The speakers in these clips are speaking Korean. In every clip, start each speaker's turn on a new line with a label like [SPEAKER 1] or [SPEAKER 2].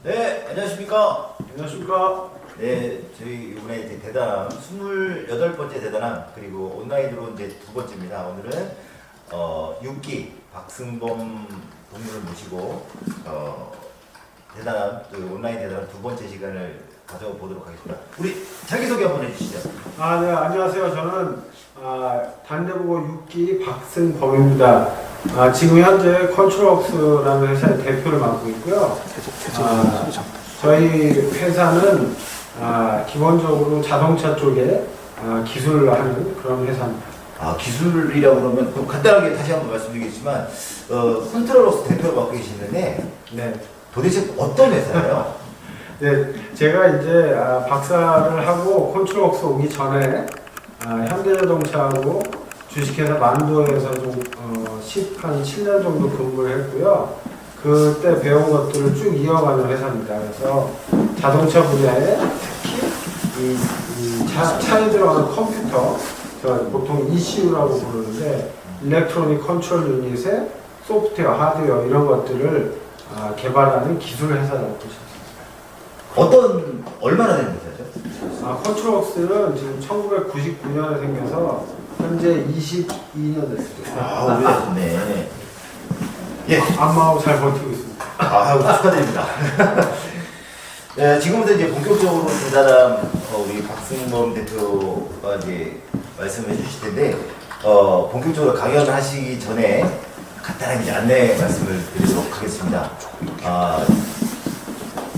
[SPEAKER 1] 네, 안녕하십니까.
[SPEAKER 2] 안녕하십니까.
[SPEAKER 1] 네, 저희 이번에 이제 대단함 28번째 대단함 그리고 온라인으로 이제 두 번째입니다. 오늘은 6기 박승범 동료를 모시고 대단함 온라인 대단함 두 번째 시간을 가져보도록 하겠습니다. 우리 자기소개 한번 해주시죠.
[SPEAKER 2] 네, 안녕하세요. 저는 단대보고 6기 박승범입니다. 지금 현재 컨트롤웍스라는 회사의 대표를 맡고 있고요. 저희 회사는 기본적으로 자동차 쪽에 기술을 하는 그런 회사입니다.
[SPEAKER 1] 기술이라고 그러면 그럼 간단하게 다시 한번 말씀드리겠지만 컨트롤웍스 대표를 맡고 계시는데
[SPEAKER 2] 네.
[SPEAKER 1] 도대체 어떤 회사예요?
[SPEAKER 2] 네, 제가 이제 박사를 하고 컨트롤웍스 오기 전에 현대자동차하고 주식회사 만도에서 좀 한 7년 정도 근무를 했고요. 그때 배운 것들을 쭉 이어가는 회사입니다. 그래서 자동차 분야에 특히 차에 들어가는 컴퓨터, 보통 ECU라고 부르는데 일렉트로닉 컨트롤 유닛의 소프트웨어, 하드웨어 이런 것들을 개발하는 기술 회사라고 보시면 됩니다.
[SPEAKER 1] 얼마나 된 회사죠?
[SPEAKER 2] 컨트롤웍스는 지금 1999년에 생겨서 현재 22년 됐습니다.
[SPEAKER 1] 오래됐네. 예.
[SPEAKER 2] 안마하고 잘 버티고 있습니다.
[SPEAKER 1] 축하드립니다. 네, 지금부터 이제 본격적으로 대단한 우리 박승범 대표가 이제 말씀을 해주실 텐데, 본격적으로 강연을 하시기 전에 간단한 이제 안내 말씀을 드리도록 하겠습니다.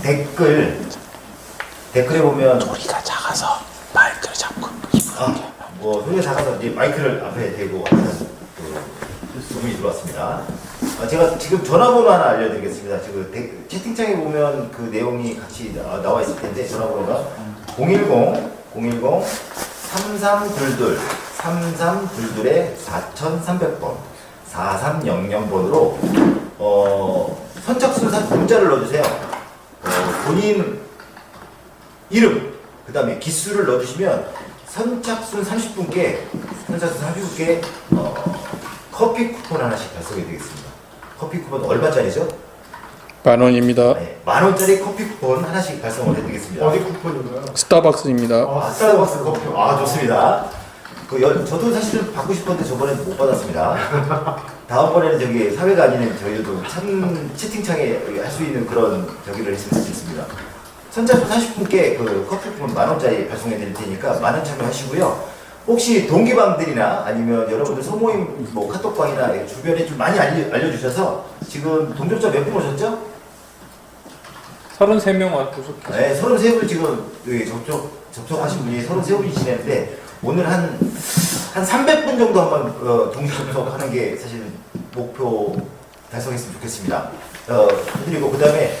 [SPEAKER 1] 댓글에 보면
[SPEAKER 3] 소리가 작아서 마이크를 잡고
[SPEAKER 1] 소리가 작아서 이제 마이크를 앞에 대고 하는 소문이 들어왔습니다. 제가 지금 전화번호 하나 알려드리겠습니다. 지금 채팅창에 보면 그 내용이 같이 나와 있을 텐데 전화번호가 010-3322-3322에 4300번 4300번으로 선착순 문자를 넣어주세요. 본인 이름 그 다음에 기수를 넣어주시면 선착순 30분께 커피 쿠폰 하나씩 발송이 되겠습니다. 커피 쿠폰 얼마짜리죠?
[SPEAKER 3] 10,000원입니다.
[SPEAKER 1] 네, 10,000원짜리 커피 쿠폰 하나씩 발송을 해드리겠습니다.
[SPEAKER 2] 어디 쿠폰인가요?
[SPEAKER 3] 스타벅스입니다.
[SPEAKER 1] 스타벅스 커피. 좋습니다. 저도 사실은 받고 싶었는데 저번에 못 받았습니다. 다음번에는 저기 사회가 아닌 저희도 채팅창에 할 수 있는 그런 저기를 했으면 좋겠습니다. 선착순 30분께 그 커피 쿠폰 10,000원짜리 발송해 드릴 테니까 많은 참여하시고요. 혹시 동기방들이나 아니면 여러분들 소모임 카톡방이나 주변에 좀 많이 알려주셔서 지금 동접자 몇 분 오셨죠?
[SPEAKER 3] 33명 오셨어요.
[SPEAKER 1] 네, 33분 지금 접촉하신 분이 33분이 지냈는데 오늘 한 300분 정도 한번 동기 접촉하는 게 사실 목표 달성했으면 좋겠습니다. 그리고 그 다음에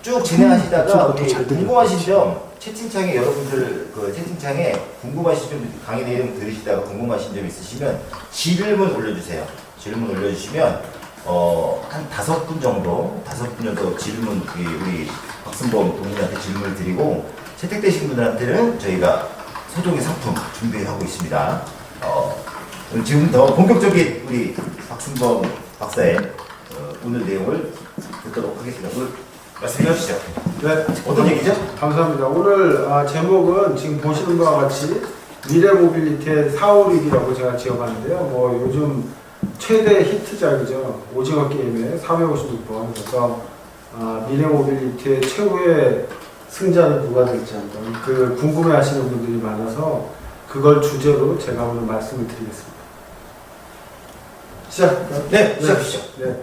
[SPEAKER 1] 쭉 진행하시다가 우리 궁금하신 점 채팅창에 여러분들 채팅창에 궁금하신 점 강의 내용 들으시다가 궁금하신 점 있으시면 질문 올려주세요. 질문 올려주시면 한 5분 정도 질문 우리 박승범 동료한테 질문을 드리고 채택되신 분들한테는 저희가 소정의 상품 준비하고 있습니다. 지금 더 본격적인 우리 박승범 박사의 오늘 내용을 듣도록 하겠습니다. 말씀해 주시죠.
[SPEAKER 2] 네.
[SPEAKER 1] 어떤 얘기죠?
[SPEAKER 2] 감사합니다. 오늘 제목은 지금 보시는 바와 같이 미래 모빌리티의 456이라고 제가 지어봤는데요. 요즘 최대 히트작이죠. 오징어 게임의 456번. 그래서 미래 모빌리티의 최후의 승자는 누가 될지 한번 궁금해 하시는 분들이 많아서 그걸 주제로 제가 오늘 말씀을 드리겠습니다. 시작할까요?
[SPEAKER 1] 네, 시작하시죠.
[SPEAKER 2] 네.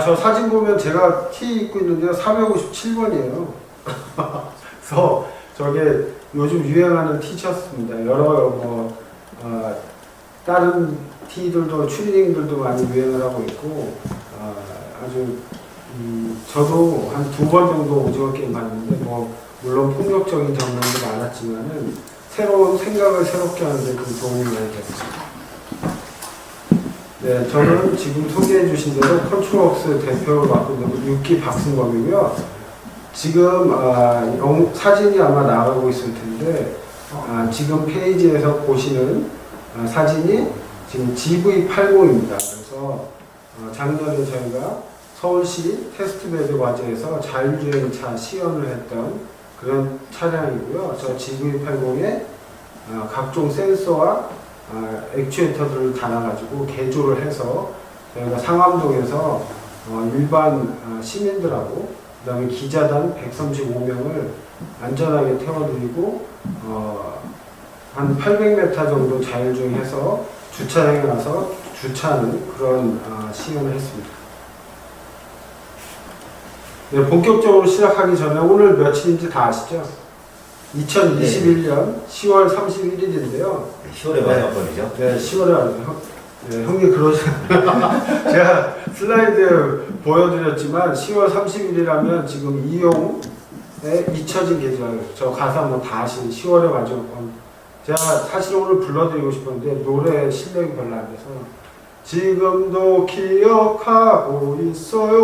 [SPEAKER 2] 저 사진 보면 제가 티 입고 있는데요. 457번이에요. 그래서 저게 요즘 유행하는 티셔츠입니다. 여러 다른 티들도 추리닝들도 많이 유행을 하고 있고 아주 저도 한 2번 정도 오징어 게임 봤는데 물론 폭력적인 장면도 많았지만은 새로운 생각을 새롭게 하는데 좀 도움이 많이 됐습니다. 네, 저는 지금 소개해 주신 대로 컨트롤웍스 대표를 맡고 있는 6기 박승범이고요. 지금 사진이 아마 나가고 있을 텐데 지금 페이지에서 보시는 사진이 지금 GV80입니다. 그래서 작년에 저희가 서울시 테스트베드 과정에서 자율주행차 시연을 했던 그런 차량이고요. 저 GV80에 각종 센서와 액추에이터들을 달아가지고 개조를 해서 저희가 상암동에서 일반 시민들하고 그 다음에 기자단 135명을 안전하게 태워드리고 한 800m 정도 자율주행해서 주차장에 가서 주차하는 그런 시연을 했습니다. 네, 본격적으로 시작하기 전에 오늘 며칠인지 다 아시죠? 2021년 10월 31일인데요.
[SPEAKER 1] 10월에 마지막 번이죠?
[SPEAKER 2] 네, 10월에 마지막. 네, 형님 그러잖아요. 제가 슬라이드 보여드렸지만 10월 30일이라면 지금 이용에 잊혀진 계절, 저 가사 뭐 다 아시는 10월의 마지막 번. 제가 사실 오늘 불러드리고 싶었는데 노래 실력이 별로 안 돼서 지금도 기억하고 있어요.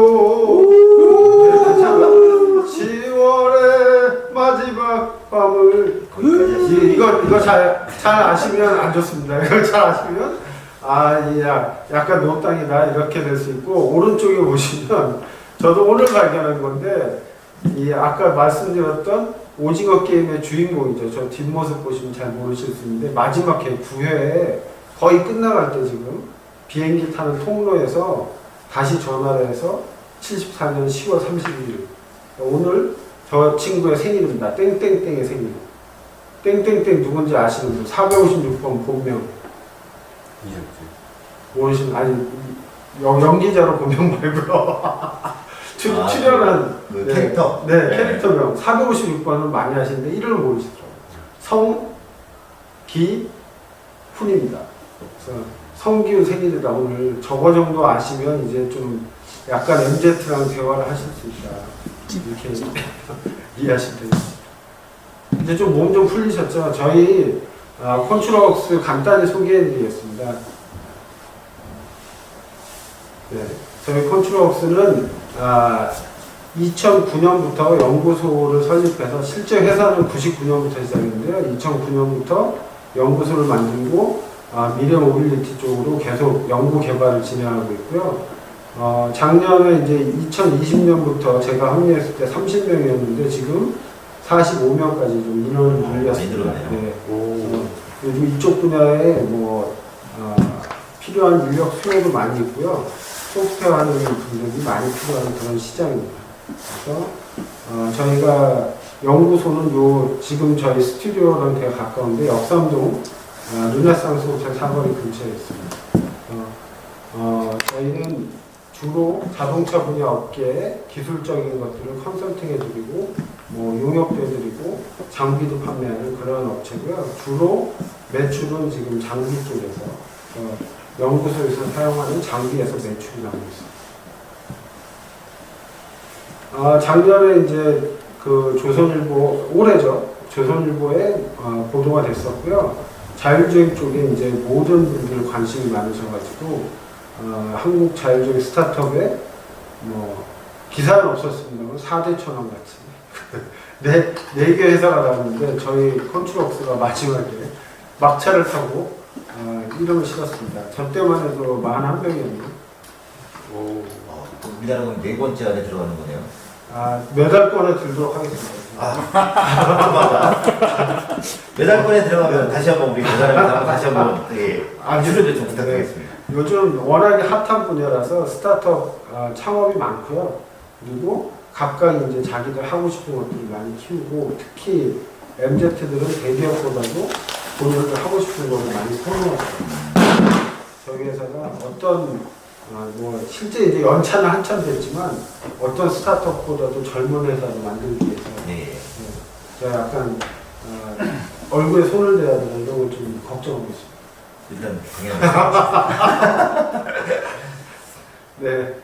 [SPEAKER 2] 10월의 마지막 밤을 이거 잘 아시면 안 좋습니다. 이거 잘 아시면 약간 노땅이다 이렇게 될 수 있고 오른쪽에 보시면 저도 오늘 발견한 건데 이 아까 말씀드렸던 오징어 게임의 주인공이죠. 저 뒷모습 보시면 잘 모르실 수 있는데 마지막 회 9회에 거의 끝나갈 때 지금 비행기 타는 통로에서 다시 전화를 해서 74년 10월 31일 오늘 저 친구의 생일입니다. 땡땡땡의 생일. 땡땡땡 누군지 아시는 분? 456번 본명. 모르시는 아니 연기자로 본명 말고요. 출연한
[SPEAKER 1] 그 캐릭터?
[SPEAKER 2] 네, 캐릭터명 456번은 많이 하시는데 이름을 모르시더라고요. 성기훈입니다. 그래서 성기훈 생일이다. 오늘 저거 정도 아시면 이제 좀 약간 MZ랑 대화를 하실 수 있다. 이렇게 이해하시면 되겠습니다. 이제 좀 몸 좀 풀리셨죠? 저희 콘트럭스 간단히 소개해드리겠습니다. 네, 저희 콘트럭스는 2009년부터 연구소를 설립해서 실제 회사는 99년부터 시작했는데요. 2009년부터 연구소를 만들고 미래 모빌리티 쪽으로 계속 연구 개발을 진행하고 있고요. 작년에 이제 2020년부터 제가 합류했을 때 30명이었는데 지금 45명까지 좀 인원을 늘렸습니다. 네. 요즘 이쪽 분야에 필요한 인력 수요도 많이 있고요. 소프트웨어 하는 분들이 많이 필요한 그런 시장입니다. 그래서 저희가 연구소는 지금 저희 스튜디오랑 되게 가까운데 역삼동 르네상스 호텔 사거리 근처에 있습니다. 저희는 주로 자동차 분야 업계에 기술적인 것들을 컨설팅해드리고 용역도 해드리고 장비도 판매하는 그런 업체고요. 주로 매출은 지금 장비 쪽에서 연구소에서 사용하는 장비에서 매출이 나오고 있습니다. 작년에 이제 그 조선일보 올해죠. 조선일보에 보도가 됐었고요. 자율주행 쪽에 이제 모든 분들 관심이 많으셔가지고 한국 자율주행 스타트업에 기사는 없었습니다만 4대 천왕 같이 네 개 회사가 나왔는데 저희 컨트럭스가 마지막에 막차를 타고 이름을 실었습니다. 저 때만 해도 41명이었네요.
[SPEAKER 1] 우리나라는 4번째 안에 들어가는 거네요.
[SPEAKER 2] 메달권에 들도록 하겠습니다.
[SPEAKER 1] 메달권에 들어가면 다시 한번 우리 메달을 다시 한번 출연을 좀 부탁드리겠습니다.
[SPEAKER 2] 요즘 워낙에 핫한 분야라서 스타트업 창업이 많고요. 그리고 각각 이제 자기들 하고 싶은 것들을 많이 키우고 특히 MZ들은 대기업보다도 본인들 하고 싶은 것을 많이 선호하거든요. 저희 회사가 어떤 실제 이제 연차는 한참 됐지만 어떤 스타트업보다도 젊은 회사를 만들기 위해서 제가 약간 얼굴에 손을 대야 되나 이런 걸 좀 걱정하고 있습니다.
[SPEAKER 1] 일단 당연하죠.
[SPEAKER 2] 네.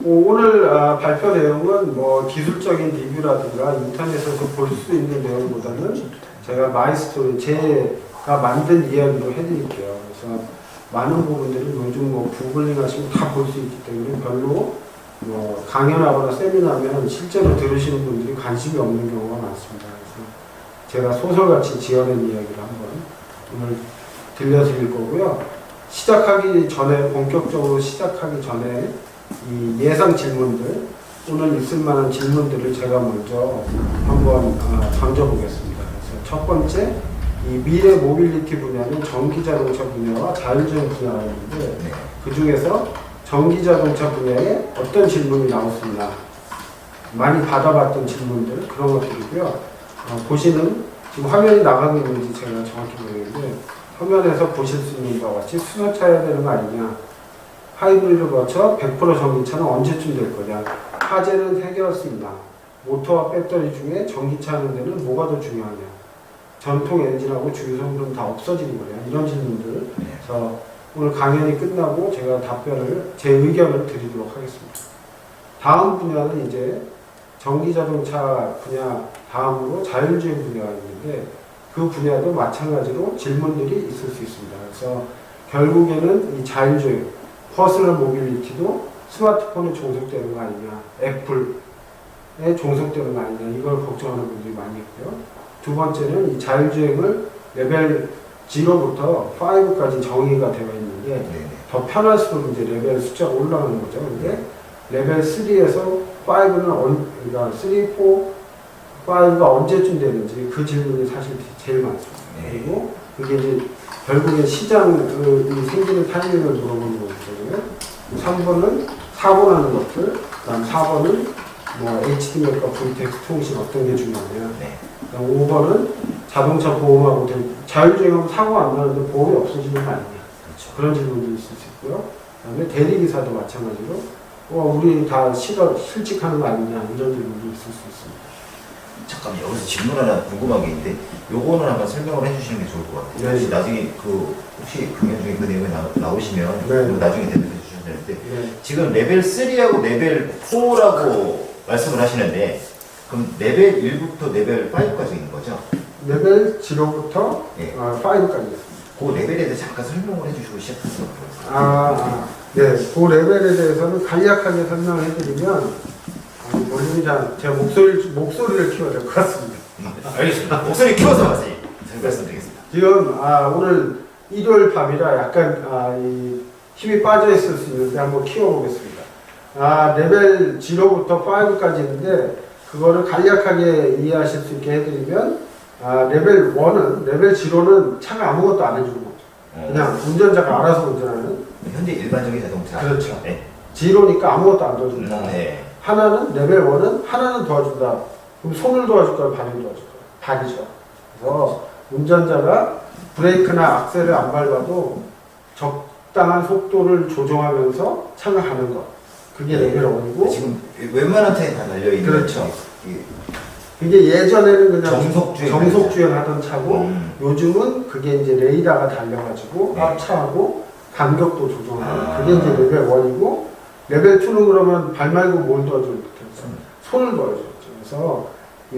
[SPEAKER 2] 오늘 발표 내용은 기술적인 리뷰라든가 인터넷에서 볼 수 있는 내용보다는 제가 마이스토리 제가 만든 이야기로 해드릴게요. 그래서 많은 부분들이 요즘 구글링 하시면 다 볼 수 있기 때문에 별로 강연하거나 세미나면 실제로 들으시는 분들이 관심이 없는 경우가 많습니다. 그래서 제가 소설같이 지어낸 이야기를 한번 오늘 들려드릴 거고요. 본격적으로 시작하기 전에 이 예상 질문들 또는 있을 만한 질문들을 제가 먼저 한번 던져보겠습니다. 그래서 첫 번째, 이 미래 모빌리티 분야는 전기자동차 분야와 자율주행 분야가 있는데
[SPEAKER 1] 네.
[SPEAKER 2] 그 중에서 전기자동차 분야에 어떤 질문이 나왔습니다. 많이 받아봤던 질문들 그런 것들이고요. 보시는 지금 화면이 나가고 있는지 제가 정확히 모르겠는데 화면에서 보실 수 있는 바와 같이 수소차야 되는 거 아니냐, 하이브리드를 거쳐 100% 전기차는 언제쯤 될 거냐, 화재는 해결할 수 있나, 모터와 배터리 중에 전기차 하는 데는 뭐가 더 중요하냐, 전통 엔진하고 주유소는 다 없어지는 거냐, 이런 질문들. 그래서 오늘 강연이 끝나고 제가 답변을, 제 의견을 드리도록 하겠습니다. 다음 분야는 이제 전기자동차 분야 다음으로 자율주행 분야가 있는데 그 분야도 마찬가지로 질문들이 있을 수 있습니다. 그래서 결국에는 이 자율주행, 퍼스널 모빌리티도 스마트폰에 종속되는 거 아니냐, 애플에 종속되는 거 아니냐, 이걸 걱정하는 분들이 많이 있고요. 두 번째는 이 자율주행을 레벨 0부터 5까지 정의가 되어 있는데 더 편할수록 이제 레벨 숫자가 올라가는 거죠. 근데 레벨 3에서 5는 그러니까 3, 4, 5가 언제쯤 되는지 그 질문이 사실 제일 많습니다. 그리고 그게 이제 결국에 시장이 생기는 타이밍을 물어보는 거거든요. 3번은 사고나는 것들, 그다음 4번은 뭐 HDMI과 VTX 통신 어떤 게 중요하냐. 그다음 5번은 자동차 보험하고 자율주행하면 사고 안 나는데 보험이 없어지는 거 아니냐. 그렇죠. 그런 질문도 있을 수 있고요. 그다음에 대리기사도 마찬가지로 우리 다 실직하는 거 아니냐, 이런 질문도 있을 수 있습니다.
[SPEAKER 1] 잠깐 여기서 질문 하나 궁금한 게 있는데 요거는 한번 설명을 해주시는 게 좋을 것 같아요.
[SPEAKER 2] 네.
[SPEAKER 1] 혹시 나중에 혹시 강연 중에 그 내용이 나오시면
[SPEAKER 2] 네.
[SPEAKER 1] 나중에 대답해 주시면 되는데
[SPEAKER 2] 네.
[SPEAKER 1] 지금 레벨 3하고 레벨 4라고 말씀을 하시는데 그럼 레벨 1부터 레벨 5까지 있는 거죠?
[SPEAKER 2] 레벨 0부터
[SPEAKER 1] 네.
[SPEAKER 2] 5까지 있습니다.
[SPEAKER 1] 그 레벨에 대해서 잠깐 설명을 해주시고 시작하시면 좋겠습니다.
[SPEAKER 2] 네, 그 레벨에 대해서는 간략하게 설명을 해드리면 볼륨이 제가 목소리를 키워야 될 것 같습니다.
[SPEAKER 1] 알겠습니다. 목소리 키워서 다시 말씀드리겠습니다.
[SPEAKER 2] 지금 오늘 일요일 밤이라 약간 이 힘이 빠져 있을 수 있는데 한번 키워보겠습니다. 레벨 0부터 5까지 있는데 그거를 간략하게 이해하실 수 있게 해드리면 레벨 1은 레벨 0는 차가 아무것도 안 해주는 거죠. 그냥 운전자가 알아서 운전하는.
[SPEAKER 1] 현재 일반적인 자동차.
[SPEAKER 2] 그렇죠.
[SPEAKER 1] 네.
[SPEAKER 2] 0니까 아무것도 안 도와준다.
[SPEAKER 1] 네.
[SPEAKER 2] 하나는 레벨 1은 하나는 도와준다. 그럼 손을 도와줄까요? 발을 도와줄까요? 발이죠. 그래서 운전자가 브레이크나 악셀을 안 밟아도 적당한 속도를 조정하면서 차가 가는 것. 그게 레벨 1이고.
[SPEAKER 1] 지금 웬만한 차에 다 달려있는.
[SPEAKER 2] 그렇죠. 이게 예전에는 그냥
[SPEAKER 1] 정속주행
[SPEAKER 2] 하던 차고 요즘은 그게 이제 레이더가 달려가지고 앞차하고 간격도 조정하는 그게 이제 레벨 1이고 레벨 2는 그러면 발 말고 뭘 도와줘요? 손을 도와줘요. 그래서 이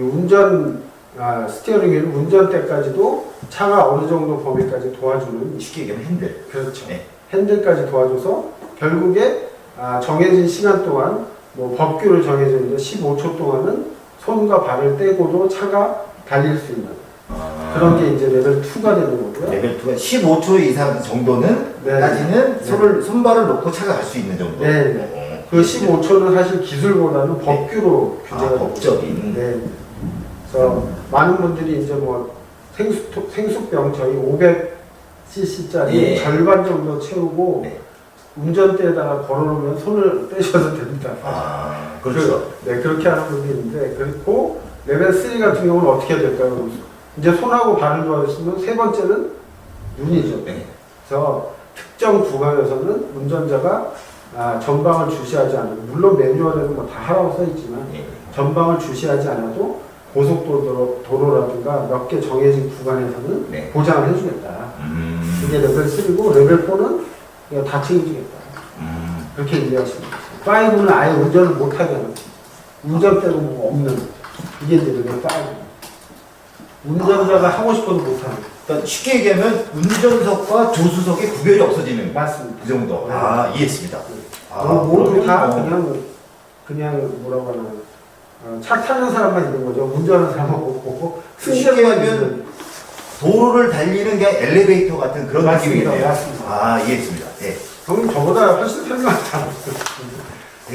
[SPEAKER 2] 스티어링 휠 운전대까지도 차가 어느 정도 범위까지 도와주는
[SPEAKER 1] 쉽게 얘기하면 핸들.
[SPEAKER 2] 그렇죠.
[SPEAKER 1] 네.
[SPEAKER 2] 핸들까지 도와줘서 결국에 정해진 시간 동안 뭐 법규를 정해져 있는데 15초 동안은 손과 발을 떼고도 차가 달릴 수 있는 그런 게 이제 레벨 2가 되는 거고요.
[SPEAKER 1] 레벨 2가 15초 이상 정도는 까지는 손발을 놓고 차가 갈 수 있는 정도.
[SPEAKER 2] 네. 그 15초는 사실 기술보다는 법규로 규제가
[SPEAKER 1] 법적인.
[SPEAKER 2] 네. 그래서 많은 분들이 이제 뭐 생수병 저희 500cc짜리 절반 정도 채우고 운전대에다가 걸어놓으면 손을 떼셔도 됩니다.
[SPEAKER 1] 그렇죠.
[SPEAKER 2] 그렇게 하는 분들이 있는데, 그리고 레벨 3 같은 경우는 어떻게 될까요? 이제 손하고 발을 도와줬으면 세 번째는 눈이죠. 그래서 특정 구간에서는 운전자가 전방을 주시하지 않아도, 물론 매뉴얼에는 뭐 다 하라고 써있지만, 전방을 주시하지 않아도 고속도로라든가 몇 개 정해진 구간에서는 보장을 해주겠다. 이게 레벨 3고, 레벨 4는 다 책임지겠다. 그렇게 이해하시면 돼요. 5는 아예 운전을 못하게 하는 운전대도 뭐 없는 이게 이제 레벨 5. 운전자가 하고 싶어도 못하는.
[SPEAKER 1] 그러니까 쉽게 얘기하면 운전석과 조수석의 구별이 없어지는.
[SPEAKER 2] 맞습니다.
[SPEAKER 1] 그 정도. 이해했습니다.
[SPEAKER 2] 모두 다 그냥 뭐라고 하나 차 타는 사람만 있는 거죠. 운전하는 사람은 없고
[SPEAKER 1] 쉽게 하면 도로를 달리는 게 엘리베이터 같은 그런 느낌이겠네요.
[SPEAKER 2] 맞습니다.
[SPEAKER 1] 이해했습니다. 네.
[SPEAKER 2] 형님 저보다 훨씬 설명 잘하셨어요.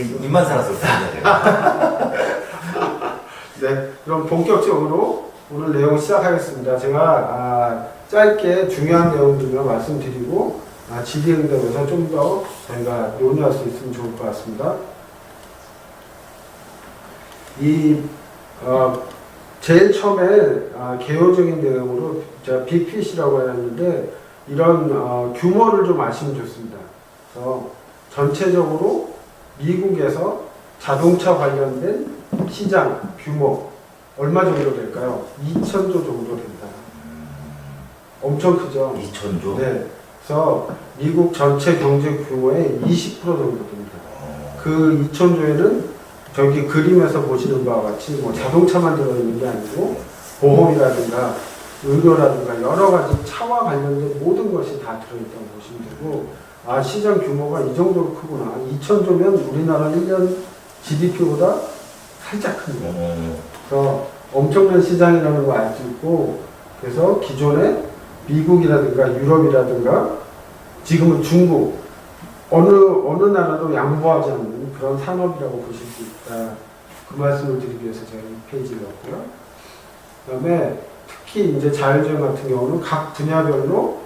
[SPEAKER 1] 그 입만 살았을 때입니다.
[SPEAKER 2] 네, 그럼 본격적으로 오늘 내용 시작하겠습니다. 제가 짧게 중요한 내용들만 말씀드리고 질의응답에서 좀 더 저희가 논의할 수 있으면 좋을 것 같습니다. 제일 처음에 개요적인 내용으로 제가 빅핏이라고 해놨는데 이런 규모를 좀 아시면 좋습니다. 그래서 전체적으로 미국에서 자동차 관련된 시장 규모 얼마 정도 될까요? 2천조 정도 된다. 엄청 크죠?
[SPEAKER 1] 2천조?
[SPEAKER 2] 네. 그래서 미국 전체 경제 규모의 20% 정도 됩니다. 그 2천조에는 저기 그림에서 보시는 바와 같이 뭐 자동차만 들어있는 게 아니고 보험이라든가 의료라든가 여러 가지 차와 관련된 모든 것이 다 들어있다고 보시면 되고 시장 규모가 이 정도로 크구나. 2천조면 우리나라 1년 GDP보다 살짝 큽니다. 그래서 엄청난 시장이라는 거 알 수 있고 그래서 기존에 미국이라든가 유럽이라든가 지금은 중국 어느 나라도 양보하지 않는 그런 산업이라고 보실 수 있다. 그 말씀을 드리기 위해서 제가 이 페이지를 넣었고요. 그 다음에 특히 이제 자율주행 같은 경우는 각 분야별로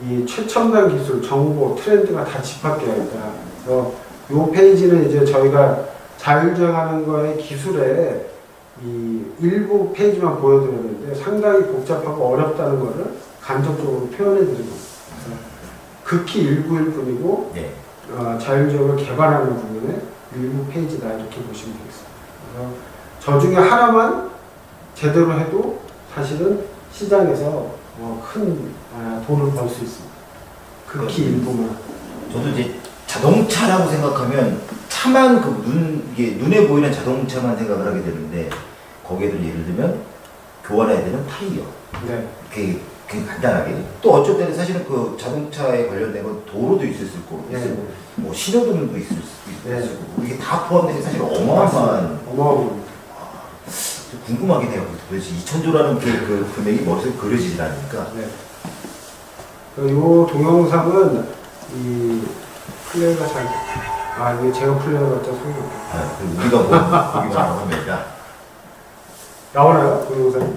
[SPEAKER 2] 이 최첨단 기술, 정보, 트렌드가 다 집합되어 있다. 그래서 이 페이지는 이제 저희가 자율주행하는 거의 기술에 이 일부 페이지만 보여드렸는데 상당히 복잡하고 어렵다는 것을 간접적으로 표현해드리는 겁니다. 극히 일부일 뿐이고
[SPEAKER 1] 네.
[SPEAKER 2] 자율주행을 개발하는 부분에 일부 페이지다 이렇게 보시면 되겠습니다. 그래서 저 중에 하나만 제대로 해도 사실은 시장에서 큰 돈을 벌 수 있습니다. 극히 일부만.
[SPEAKER 1] 저도 이제 자동차라고 생각하면 차만 이게 눈에 보이는 자동차만 생각을 하게 되는데 거기에도 예를 들면 교환해야 되는 타이어.
[SPEAKER 2] 네.
[SPEAKER 1] 이렇게 간단하게 또 어쩔 때는 사실은 그 자동차에 관련된 건 도로도 있을 거고
[SPEAKER 2] 네.
[SPEAKER 1] 뭐 신호등도 있을 수
[SPEAKER 2] 네.
[SPEAKER 1] 있고 이게 다 포함돼서 사실 어마어마한
[SPEAKER 2] 어마어마합니다.
[SPEAKER 1] 좀 궁금하긴 해요. 도대체 2천조라는 그 금액이 머릿속에 그려지질 않으니까.
[SPEAKER 2] 네. 이 동영상은 이 플레이가 이게 제가 플레이가 갖다 소용이 없겠다.
[SPEAKER 1] 우리가 뭐 보기만 합니다.
[SPEAKER 2] 나오나요? 동영상이? 네.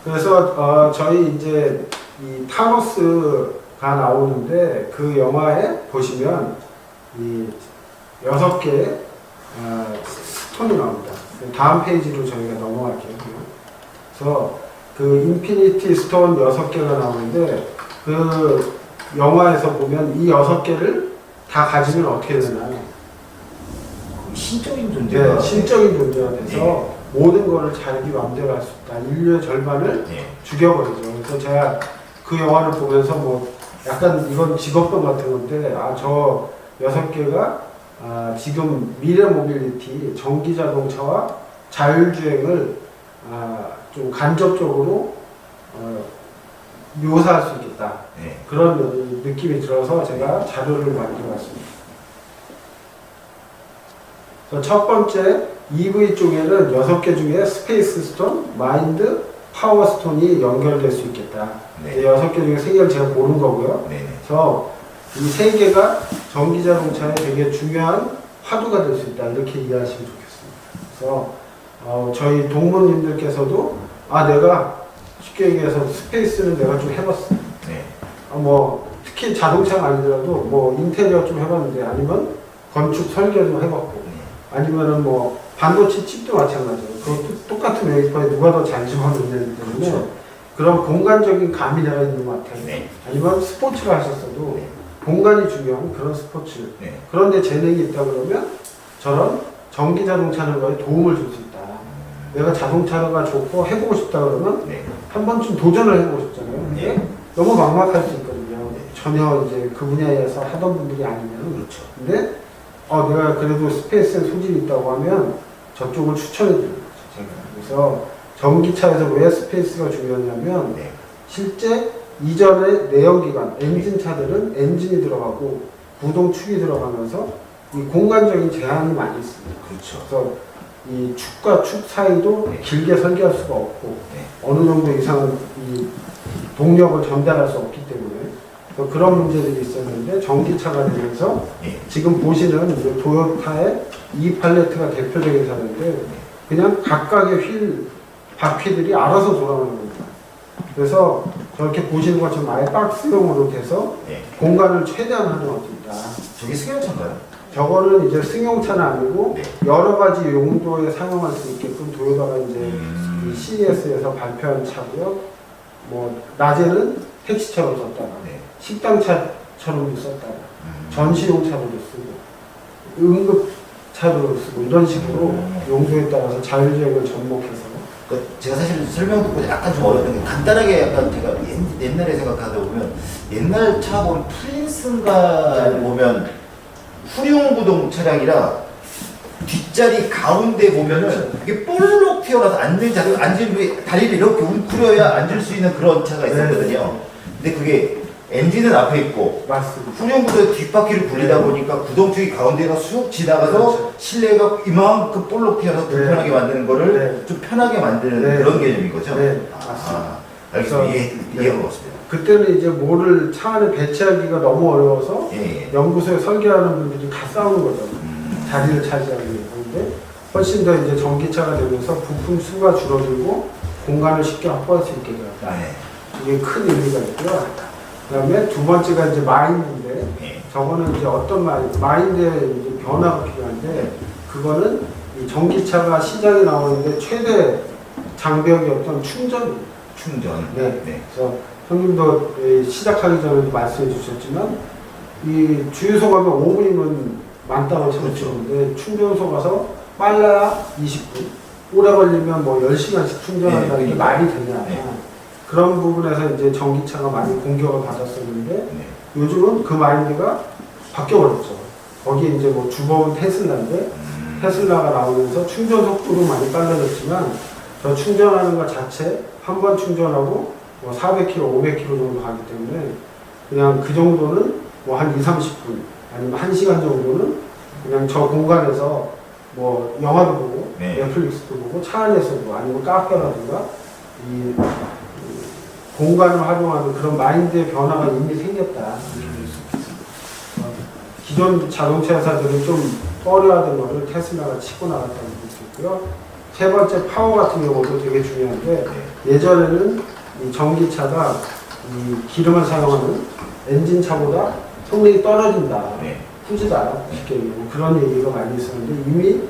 [SPEAKER 2] 그래서 저희 이제 이 타노스가 나오는데 그 영화에 보시면 이 6개의 스톤이 나옵니다. 다음 페이지로 저희가 넘어갈게요. 그래서 그 인피니티 스톤 6개가 나오는데 그 영화에서 보면 이 6개를 다 가지면 어떻게 되나요?
[SPEAKER 1] 신적인 존재가.
[SPEAKER 2] 네, 신적인 존재가 돼서 모든 거를 자기 마음대로 할 수 있다. 인류의 절반을 죽여버리죠. 그래서 제가 그 영화를 보면서 뭐 약간 이건 직업병 같은 건데 저 6개가 지금 미래 모빌리티, 전기 자동차와 자율주행을 좀 간접적으로 묘사할 수 있겠다. 그런 느낌이 들어서 제가 자료를 만들어 왔습니다. 첫 번째 EV 쪽에는 6개 중에 스페이스 스톤, 마인드, 파워 스톤이 연결될 수 있겠다. 6개 중에 3개를 제가 고른 거고요. 그래서 이 3개가 전기 자동차에 되게 중요한 화두가 될 수 있다. 이렇게 이해하시면 좋겠습니다. 그래서 저희 동문님들께서도 내가 쉽게 얘기해서 스페이스는 내가 좀 해봤어. 뭐 특히 자동차가 아니더라도 뭐 인테리어 좀 해봤는데 아니면 건축 설계도 해봤고 아니면은 뭐 반도체 칩도 마찬가지예요. 그것도 똑같은 웨이퍼에 누가 더 잘 집어넣느냐기 때문에
[SPEAKER 1] 그렇죠.
[SPEAKER 2] 그런 공간적인 감이 내가 있는 것 같아요. 아니면 스포츠를 하셨어도 공간이 중요한 그런 스포츠. 그런데 재능이 있다 그러면 저런 전기 자동차는 거에 도움을 줄 수 있다. 내가 자동차가 좋고 해보고 싶다 그러면 한 번쯤 도전을 해보고 싶잖아요. 근데 너무 막막할 수 있거든요. 전혀 이제 그 분야에서 하던 분들이 아니면.
[SPEAKER 1] 그렇죠.
[SPEAKER 2] 근데 내가 그래도 스페이스에 소질이 있다고 하면 저쪽을 추천해 드립니다. 그래서 전기차에서 왜 스페이스가 중요하냐면 실제 이전의 내연기관, 엔진차들은 엔진이 들어가고 구동축이 들어가면서 이 공간적인 제한이 많이 있습니다.
[SPEAKER 1] 그렇죠.
[SPEAKER 2] 그래서 이 축과 축 사이도 길게 설계할 수가 없고 어느 정도 이상은 이 동력을 전달할 수 없기 때문에 뭐 그런 문제들이 있었는데 전기차가 되면서
[SPEAKER 1] 예.
[SPEAKER 2] 지금 보시는 이제 도요타의 E 팔레트가 대표적인 사례인데 그냥 각각의 바퀴들이 알아서 돌아가는 겁니다. 그래서 저렇게 보시는 것처럼 아예 박스형으로 돼서
[SPEAKER 1] 예.
[SPEAKER 2] 공간을 최대한 활용합니다.
[SPEAKER 1] 저게 승용차인가요?
[SPEAKER 2] 저거는 이제 승용차는 아니고
[SPEAKER 1] 네.
[SPEAKER 2] 여러 가지 용도에 사용할 수 있게끔 도요타가 이제
[SPEAKER 1] 음.
[SPEAKER 2] 이 CES에서 발표한 차고요. 뭐 낮에는 택시처럼 썼다가
[SPEAKER 1] 네.
[SPEAKER 2] 식당차처럼도 썼다가 전시용차로도 쓰고 응급차로도 쓰고 이런 식으로 용도에 따라서 자율주행을 접목해서
[SPEAKER 1] 그러니까 제가 사실 설명 듣고 약간 좀 어려웠던 게 간단하게 약간 제가 옛날에 생각하다 보면 옛날 차 보면 프린스인가 보면 후륜구동 차량이라 뒷자리 가운데 보면은 이게 볼록 튀어나와서 앉은 후에 다리를 이렇게 웅크려야 앉을 수 있는 그런 차가 있었거든요. 근데 그게 엔진은 앞에 있고
[SPEAKER 2] 맞습니다.
[SPEAKER 1] 후륜구동 뒷바퀴를 굴리다 보니까 구동축이 가운데가 쑥 지나가서
[SPEAKER 2] 그렇죠.
[SPEAKER 1] 실내가 이만큼 볼록 튀어서 불편하게 만드는 거를
[SPEAKER 2] 네.
[SPEAKER 1] 좀 편하게 만드는
[SPEAKER 2] 네.
[SPEAKER 1] 그런 개념인 거죠?
[SPEAKER 2] 네,
[SPEAKER 1] 아,
[SPEAKER 2] 맞습니다.
[SPEAKER 1] 알겠습니다.
[SPEAKER 2] 그래서-
[SPEAKER 1] 이해한 것 같습니다.
[SPEAKER 2] 그때는 이제 뭐를 차 안에 배치하기가 너무 어려워서
[SPEAKER 1] 예, 예.
[SPEAKER 2] 연구소에 설계하는 분들이 다 싸우는 거죠. 자리를 차지하기 위해서. 근데 훨씬 더 이제 전기차가 되면서 부품 수가 줄어들고 공간을 쉽게 확보할 수 있게 되었다.
[SPEAKER 1] 네.
[SPEAKER 2] 이게 큰 의미가 있고요. 그 다음에 두 번째가 이제 마인드인데,
[SPEAKER 1] 예.
[SPEAKER 2] 저거는 이제 어떤 마인드에 이제 변화가 필요한데, 그거는 이 전기차가 시장에 나오는데 최대 장벽이 어떤 충전입니다.
[SPEAKER 1] 충전.
[SPEAKER 2] 네.
[SPEAKER 1] 네.
[SPEAKER 2] 그래서 형님도 시작하기 전에도 말씀해 주셨지만, 이 주유소 가면 5분이면 만땅을 채워주는데 충전소 가서 빨라야 20분, 오래 걸리면 뭐 10시간씩 충전한다는
[SPEAKER 1] 네,
[SPEAKER 2] 게 말이 되냐.
[SPEAKER 1] 네.
[SPEAKER 2] 그런 부분에서 이제 전기차가 많이 공격을 받았었는데
[SPEAKER 1] 네.
[SPEAKER 2] 요즘은 그 마인드가 바뀌어버렸죠. 거기에 이제 뭐 주범은 테슬라인데 테슬라가 나오면서 충전 속도도 많이 빨라졌지만 저 충전하는 것 자체 한 번 충전하고 뭐 400km, 500km 정도 가기 때문에 그냥 그 정도는 뭐 한 2, 30분 아니면 1시간 정도는 그냥 저 공간에서 뭐 영화도 보고
[SPEAKER 1] 네.
[SPEAKER 2] 넷플릭스도 보고 차 안에서도 아니면 카페라든가 이 공간을 활용하는 그런 마인드의 변화가 이미 생겼다. 이렇게 볼 수 있습니다. 기존 자동차 회사들은 좀 꺼려하던 거를 테슬라가 치고 나갔다고 볼 수 있고요. 세 번째 파워 같은 경우도 되게 중요한데 예전에는 이 전기차가 이 기름을 사용하는 엔진차보다 성능이 떨어진다.
[SPEAKER 1] 네.
[SPEAKER 2] 후지다. 쉽게 얘기하면 그런 얘기가 많이 있었는데 이미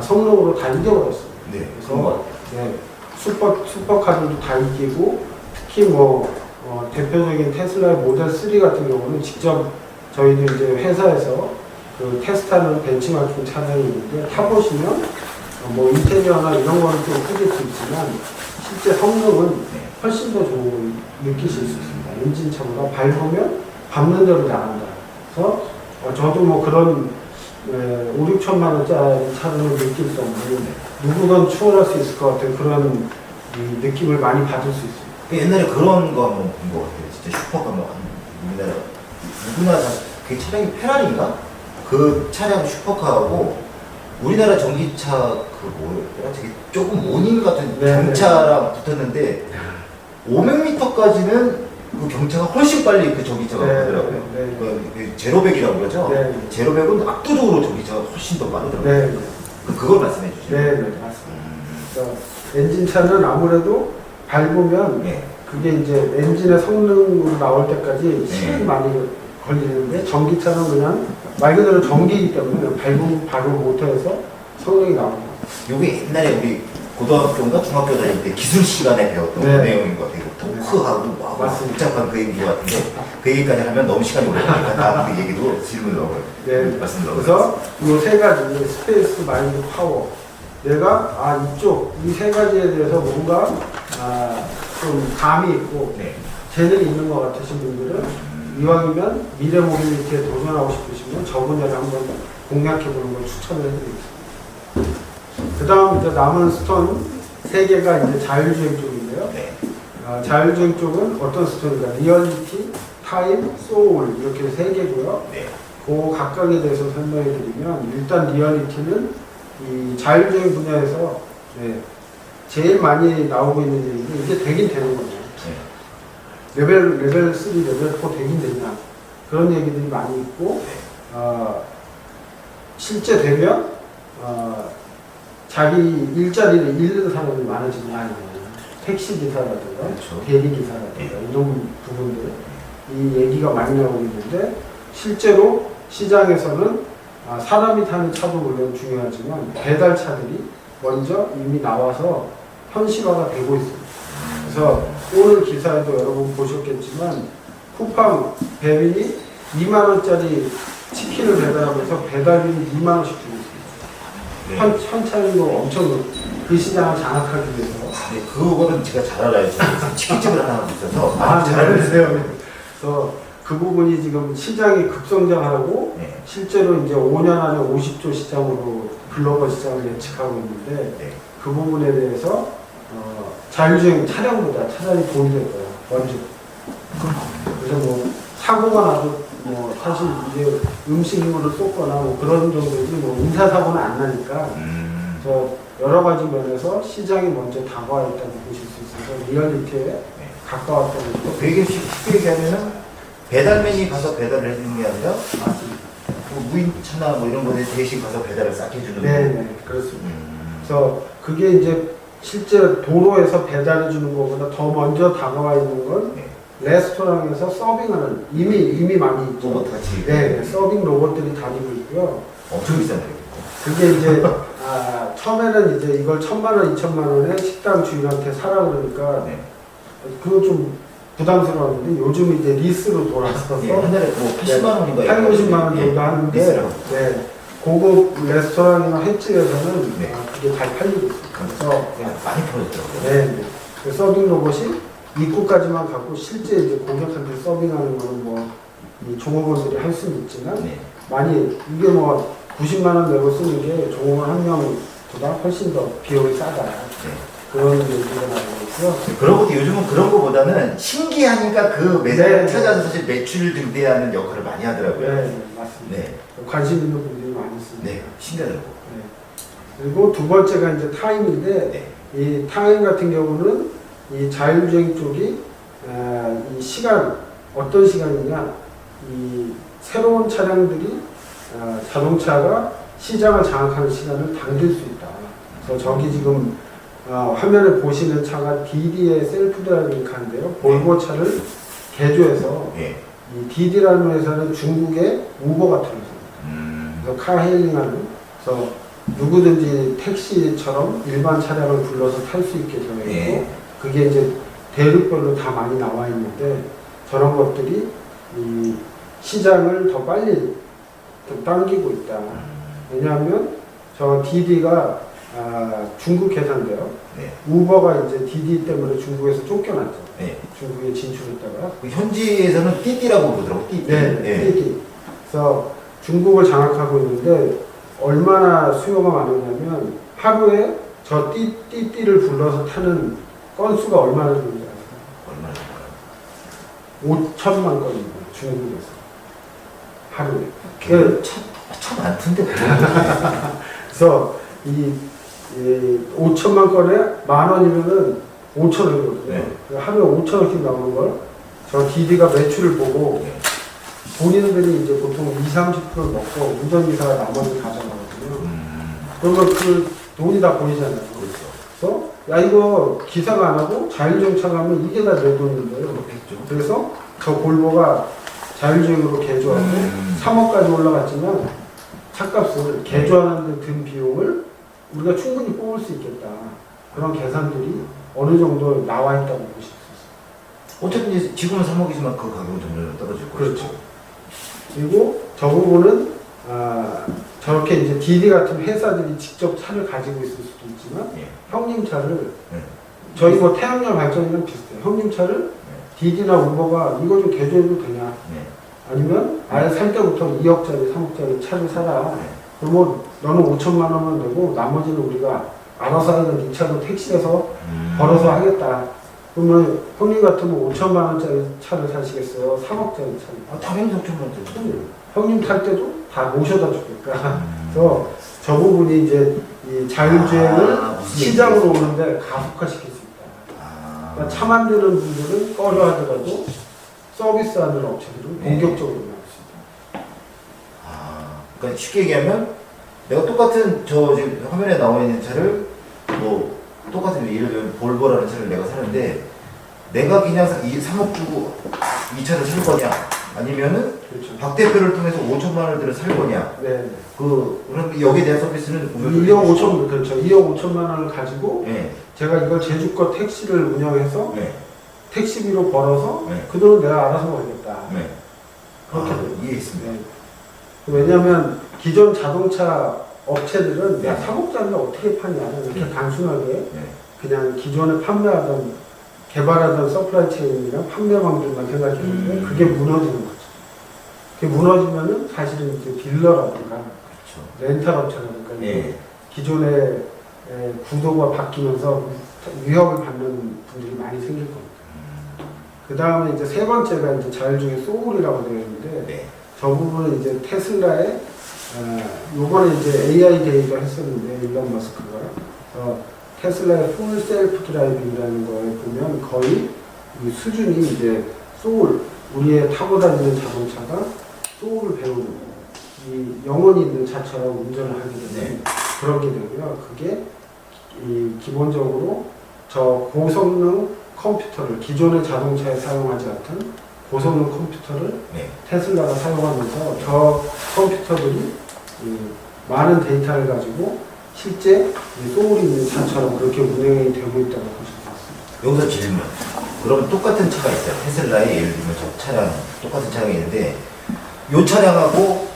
[SPEAKER 2] 성능으로 다 이겨버렸습니다.
[SPEAKER 1] 네.
[SPEAKER 2] 그래서 네, 슈퍼카들도 다 이기고 특히 뭐 대표적인 테슬라의 모델 3 같은 경우는 직접 저희도 이제 회사에서 그 테스트하는 벤치마킹 차량이 있는데 타보시면 뭐 인테리어나 이런 거는 좀 흐릴 수 있지만 실제 성능은 훨씬 더 좋은 걸 느끼실 수 있습니다. 엔진차보다 밟으면 밟는 대로 나간다. 그래서 저도 뭐 그런 5, 6천만 원짜리 차를 느낄 수 없는 누구든 추월할 수 있을 것 같은 그런 이 느낌을 많이 받을 수 있습니다.
[SPEAKER 1] 옛날에 그런 거 한번 본 것 같아요. 진짜 슈퍼카 뭐 우리나라 누구나 다 그 차량이 페라리인가? 그 차량 슈퍼카하고 우리나라 전기차 그 뭐였더라? 되게 조금 모닝 같은
[SPEAKER 2] 네,
[SPEAKER 1] 경차랑 붙었는데 500m까지는 그 경차가 훨씬 빨리 그 전기차가
[SPEAKER 2] 네,
[SPEAKER 1] 가더라고요.
[SPEAKER 2] 네.
[SPEAKER 1] 그 제로백이라고 그러죠?
[SPEAKER 2] 네.
[SPEAKER 1] 제로백은 압도적으로 전기차가 훨씬 더 빠르더라고요.
[SPEAKER 2] 네,
[SPEAKER 1] 그걸 말씀해 주시죠.
[SPEAKER 2] 네, 네, 맞습니다. 그래서 엔진차는 아무래도 밟으면
[SPEAKER 1] 네.
[SPEAKER 2] 그게 이제 엔진의 성능으로 나올 때까지 시간이
[SPEAKER 1] 네.
[SPEAKER 2] 많이 걸리는데 전기차는 그냥 말 그대로 전기이기 때문에 밟으면 바로 모터에서 성능이 나옵니다.
[SPEAKER 1] 요게 옛날에 우리 고등학교인가 중학교 다닐 때 기술 시간에 배웠던
[SPEAKER 2] 네.
[SPEAKER 1] 그 내용인 것 같아요. 토크하고 와
[SPEAKER 2] 맞습니다.
[SPEAKER 1] 복잡한 그 얘기인 것 같은데 그 얘기까지 하면 너무 시간이 오래 걸리니까 다음 그 얘기도 질문 넣어요.
[SPEAKER 2] 네.
[SPEAKER 1] 말씀 넣어요.
[SPEAKER 2] 그래서 이 세 가지 스페이스, 마인드, 파워. 내가 이쪽 이 세 가지에 대해서 뭔가 좀 감이 있고
[SPEAKER 1] 네.
[SPEAKER 2] 재능이 있는 것 같으신 분들은 이왕이면 미래 모빌리티에 도전하고 싶으시면 저 분야를 한번 공략해보는 걸 추천을 해드리겠습니다. 그 다음 이제 남은 스톤 세 개가 이제 자율주행 쪽인데요.
[SPEAKER 1] 네.
[SPEAKER 2] 자율주행 쪽은 어떤 스톤인가? 리얼리티, 타임, 소울 이렇게 세 개고요.
[SPEAKER 1] 네.
[SPEAKER 2] 그 각각에 대해서 설명해 드리면 일단 리얼리티는 이 자율주행 분야에서 제일 많이 나오고 있는 얘기인데 이게 되긴 되는 거죠. 레벨 3, 레벨 4 되긴 되냐 그런 얘기들이 많이 있고 실제 되면 자기 일자리를 잃는 사람이 많아지는 아니에요. 택시 기사라든가
[SPEAKER 1] 그렇죠.
[SPEAKER 2] 대리 기사라든가 이런 부분들 이 얘기가 많이 나오고 있는데 실제로 시장에서는 사람이 타는 차도 물론 중요하지만 배달차들이 먼저 이미 나와서 현실화가 되고 있습니다. 그래서 오늘 기사에도 여러분 보셨겠지만 쿠팡 배민이 2만 원짜리 치킨을 배달하면서 배달비는 2만 원씩 주고 있습니다. 현찰로 엄청 그 시장을 장악하기 위해서.
[SPEAKER 1] 네, 그거는 제가 잘 알아요. 저는 치킨집을 하나 하고 있어서
[SPEAKER 2] 잘 알으세요. 그래서 그 부분이 지금 시장이 급성장하고
[SPEAKER 1] 네.
[SPEAKER 2] 실제로 이제 5년 안에 50조 시장으로 글로벌 시장을 예측하고 있는데
[SPEAKER 1] 네.
[SPEAKER 2] 그 부분에 대해서 자율주행 차량보다 차라리 돈이 될 거예요. 먼저. 그래서 뭐 사고가 나도 뭐 사실 이제 음식물을 쏟거나 뭐 그런 정도지 뭐 인사사고는 안 나니까 그래서 여러 가지 면에서 시장이 먼저 다가와 있다고 보실 수 있어서 리얼리티에 가까웠다는 거.
[SPEAKER 1] 그 얘기 쉽게 얘기하면은 배달맨이 가서 배달을 해주는 게 아니라
[SPEAKER 2] 맞습니다.
[SPEAKER 1] 뭐 무인차나 뭐 이런 거에 대신 가서 배달을 싹 해주는
[SPEAKER 2] 네, 그렇습니다. 그래서 그게 이제 실제 도로에서 배달해 주는 것보다 더 먼저 다가와 있는 건
[SPEAKER 1] 네.
[SPEAKER 2] 레스토랑에서 서빙하는 이미 많이 있죠.
[SPEAKER 1] 로봇 같이
[SPEAKER 2] 네, 서빙 로봇들이 다니고 있고요.
[SPEAKER 1] 엄청 비싸네요.
[SPEAKER 2] 그게 이제 처음에는 이제 이걸 1,000만 원, 2,000만 원에 식당 주인한테 사라 그러니까
[SPEAKER 1] 네.
[SPEAKER 2] 그거 좀 부담스러웠는데 요즘 이제 리스로 돌아서서
[SPEAKER 1] 네, 한 달에 뭐 80만 원인가
[SPEAKER 2] 8, 50만 원 정도 하는데
[SPEAKER 1] 리스라고.
[SPEAKER 2] 네, 고급 레스토랑이나 횟집에서는
[SPEAKER 1] 네.
[SPEAKER 2] 그게 잘 팔리고 있습니다. 그래서
[SPEAKER 1] 많이 팔아졌더라고요.
[SPEAKER 2] 네, 네. 그 서빙 로봇이 입구까지만 갖고 실제 이제 고객한테 서빙하는 거는 이 종업원들이 할 수는 있지만
[SPEAKER 1] 네.
[SPEAKER 2] 많이 이게 뭐 90만 원 내고 쓰는 게 종업원 한 명보다 훨씬 더 비용이 싸다.
[SPEAKER 1] 네.
[SPEAKER 2] 그런 얘기가 나오고 있고요.
[SPEAKER 1] 그러고 요즘은 그런 거보다는 신기하니까 그 매장을
[SPEAKER 2] 네.
[SPEAKER 1] 찾아서 사실 매출 증대하는 역할을 많이 하더라고요.
[SPEAKER 2] 네, 맞습니다.
[SPEAKER 1] 네.
[SPEAKER 2] 관심 있는 분들이 많이 씁니다.
[SPEAKER 1] 네, 신기하더라고.
[SPEAKER 2] 네. 그리고 두 번째가 이제 타임인데
[SPEAKER 1] 네.
[SPEAKER 2] 이 타임 같은 경우는 이 자율주행 쪽이 이 시간 어떤 시간이냐 이 새로운 차량들이 자동차가 시장을 장악하는 시간을 당길 수 있다. 그래서 저기 지금 화면에 보시는 차가 DD의 셀프 드라이빙 카인데요. 볼보 차를 개조해서
[SPEAKER 1] 네.
[SPEAKER 2] 이 DD라는 회사는 중국의 우버 같은 회사입니다. 그래서 카헤일링하는 그래서 누구든지 택시처럼 일반 차량을 불러서 탈 수 있게 되어 있고
[SPEAKER 1] 네.
[SPEAKER 2] 그게 이제 대륙별로 다 많이 나와 있는데 저런 것들이 이 시장을 더 빨리 좀 당기고 있다. 왜냐하면 저 DD가 중국 회사인데요.
[SPEAKER 1] 네.
[SPEAKER 2] 우버가 이제 DD 때문에 중국에서 쫓겨났죠.
[SPEAKER 1] 네.
[SPEAKER 2] 중국에 진출했다가.
[SPEAKER 1] 그 현지에서는 띠띠라고 부르더라고. 띠띠.
[SPEAKER 2] 네, DD. 그래서 중국을 장악하고 있는데 얼마나 수요가 많으냐면 하루에 저 띠띠를 불러서 타는 건수가 얼마나 되는지 아세요?
[SPEAKER 1] 얼마나
[SPEAKER 2] 5천만 건입니다. 중국에서. 하루에.
[SPEAKER 1] 그 참 많던데.
[SPEAKER 2] 그래서 이 5천만 건에 10,000원이면은 5,000원이거든요.
[SPEAKER 1] 네.
[SPEAKER 2] 하루에 5,000원씩 나오는 걸 저 DD가 매출을 보고
[SPEAKER 1] 네.
[SPEAKER 2] 본인들이 이제 보통 20-30% 먹고 운전기사가 나머지 가져가거든요. 그러면 그 돈이 다 보이잖아요.
[SPEAKER 1] 그렇죠.
[SPEAKER 2] 그래서 야 이거 기사가 안 하고 자율주행차 가면 이게 다 내 돈인데요.
[SPEAKER 1] 그렇겠죠.
[SPEAKER 2] 그래서 저 볼보가 자율주행으로 개조하고 3억까지 올라갔지만 차값을 개조하는 데 든 비용을 우리가 충분히 뽑을 수 있겠다. 그런 계산들이 어느 정도 나와 있다고 보실 수 있어요.
[SPEAKER 1] 어차피 이제 지금은 3억이지만 그 가격은 점점 떨어질 거죠.
[SPEAKER 2] 그렇죠. 그리고 저 부분은 저렇게 이제 DD 같은 회사들이 직접 차를 가지고 있을 수도 있지만
[SPEAKER 1] 예.
[SPEAKER 2] 형님 차를
[SPEAKER 1] 네.
[SPEAKER 2] 저희 뭐 태양열 발전이랑 비슷해요. 형님 차를 DD나 우버가 이거 좀 개조해도 되냐?
[SPEAKER 1] 네.
[SPEAKER 2] 아니면 아예 살 때부터 2억짜리, 3억짜리 차를 사라.
[SPEAKER 1] 네.
[SPEAKER 2] 그러면 너는 5천만 원만 내고 나머지는 우리가 알아서 하는 이 차도 택시에서 벌어서 하겠다. 그러면 형님 같으면 5천만 원짜리 차를 사시겠어요? 3억짜리 차를.
[SPEAKER 1] 당연히 6천만 원짜리.
[SPEAKER 2] 형님 탈 때도 다 모셔다 주니까. 그래서 저 부분이 이제 이 자율주행을
[SPEAKER 1] 무슨
[SPEAKER 2] 시장으로 오는데 가속화시킬 수 있다. 그러니까 차 만드는 분들은 꺼려 하더라도 서비스하는 업체들은
[SPEAKER 1] 네.
[SPEAKER 2] 본격적으로 나왔습니다.
[SPEAKER 1] 그러니까 쉽게 얘기하면 내가 똑같은 저 지금 화면에 나와 있는 차를 뭐 똑같은 예를 들면 볼보라는 차를 내가 사는데 내가 그냥 3억 주고 이 차를 살 거냐 아니면은
[SPEAKER 2] 그렇죠.
[SPEAKER 1] 박 대표를 통해서 5천만 원들을 살 거냐
[SPEAKER 2] 네.
[SPEAKER 1] 그럼 여기에 대한 서비스는
[SPEAKER 2] 2억 5천, 그렇죠. 2억 5천만 원을 가지고
[SPEAKER 1] 네.
[SPEAKER 2] 제가 이걸 제주껏 택시를 운영해서
[SPEAKER 1] 네.
[SPEAKER 2] 택시비로 벌어서
[SPEAKER 1] 네.
[SPEAKER 2] 그 돈은 내가 알아서 벌겠다.
[SPEAKER 1] 네.
[SPEAKER 2] 그렇게 돼요.
[SPEAKER 1] 이해했습니다.
[SPEAKER 2] 네. 왜냐하면 기존 자동차 업체들은 야
[SPEAKER 1] 네.
[SPEAKER 2] 3억짜리가 어떻게 파냐 이렇게
[SPEAKER 1] 네.
[SPEAKER 2] 단순하게
[SPEAKER 1] 네.
[SPEAKER 2] 그냥 기존에 판매하던 개발하던 서플라이 체인이랑 판매망들만 생각했는데 그게 무너지는 거죠. 그게 무너지면은 사실은 이제 딜러라든가
[SPEAKER 1] 그렇죠.
[SPEAKER 2] 렌탈 업체라든가
[SPEAKER 1] 네.
[SPEAKER 2] 기존의 구도가 바뀌면서 위협을 받는 분들이 많이 생길 겁니다. 그 다음에 이제 세 번째가 이제 자율주행 소울이라고 되어 있는데
[SPEAKER 1] 네.
[SPEAKER 2] 저 부분은 이제 테슬라의 요번에 이제 AI 데이도 했었는데 일론 머스크가 테슬라의 풀 셀프 드라이빙이라는 거에 보면 거의 이 수준이 이제 소울 우리의 타고 다니는 자동차가 소울을 배우는 이 영혼이 있는 차처럼 운전을 하게 되는
[SPEAKER 1] 네.
[SPEAKER 2] 그런 게 되고요. 그게 이 기본적으로 저 고성능 컴퓨터를 기존의 자동차에 사용하지 않던 고성능 컴퓨터를
[SPEAKER 1] 네.
[SPEAKER 2] 테슬라가 사용하면서 저 컴퓨터들이 많은 데이터를 가지고 실제 이 소울이 있는 차처럼 그렇게 운행이 되고 있다고 보시면 맞습니다.
[SPEAKER 1] 여기서 질문. 그럼 똑같은 차가 있어요. 테슬라의 예를 들면 저 차량 똑같은 차량이 있는데 요 차량하고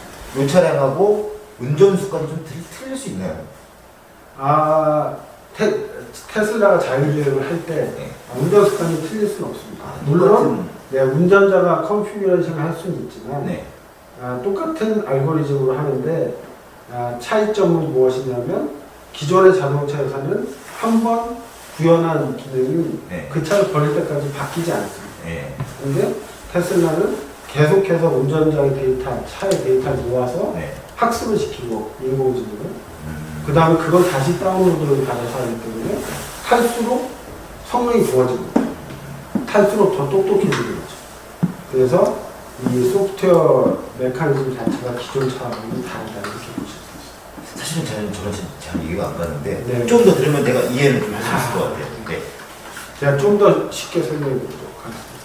[SPEAKER 1] 운전 습관이 좀 틀릴 수 있나요?
[SPEAKER 2] 테슬라가 자율주행을 할 때
[SPEAKER 1] 네.
[SPEAKER 2] 운전 습관이 틀릴 수는 없습니다. 물론
[SPEAKER 1] 똑같은
[SPEAKER 2] 네, 운전자가 컨피규레이션을 할 수는 있지만
[SPEAKER 1] 네.
[SPEAKER 2] 똑같은 알고리즘으로 하는데 차이점은 무엇이냐면 기존의 자동차에서는 한 번 구현한 기능이
[SPEAKER 1] 네.
[SPEAKER 2] 그 차를 버릴 때까지 바뀌지 않습니다.
[SPEAKER 1] 네.
[SPEAKER 2] 근데 테슬라는 계속해서 운전자의 데이터, 차의 데이터를 모아서
[SPEAKER 1] 네.
[SPEAKER 2] 학습을 시키고 인공지능을 그 다음에 그걸 다시 다운로드를 받아서 하기 때문에 탈수록 성능이 좋아집니다. 탈수록 더 똑똑해지는 거죠. 그래서 이 소프트웨어 메커니즘 자체가 기존 차와는 다르다 이렇게 보실 수 있어요.
[SPEAKER 1] 사실은 저는 잘 이해가 안 가는데
[SPEAKER 2] 네.
[SPEAKER 1] 좀 더 들으면 내가 이해를 좀 할 수 있을 것 같아요. 네.
[SPEAKER 2] 제가 좀 더 쉽게 설명해 드리도록 하겠습니다.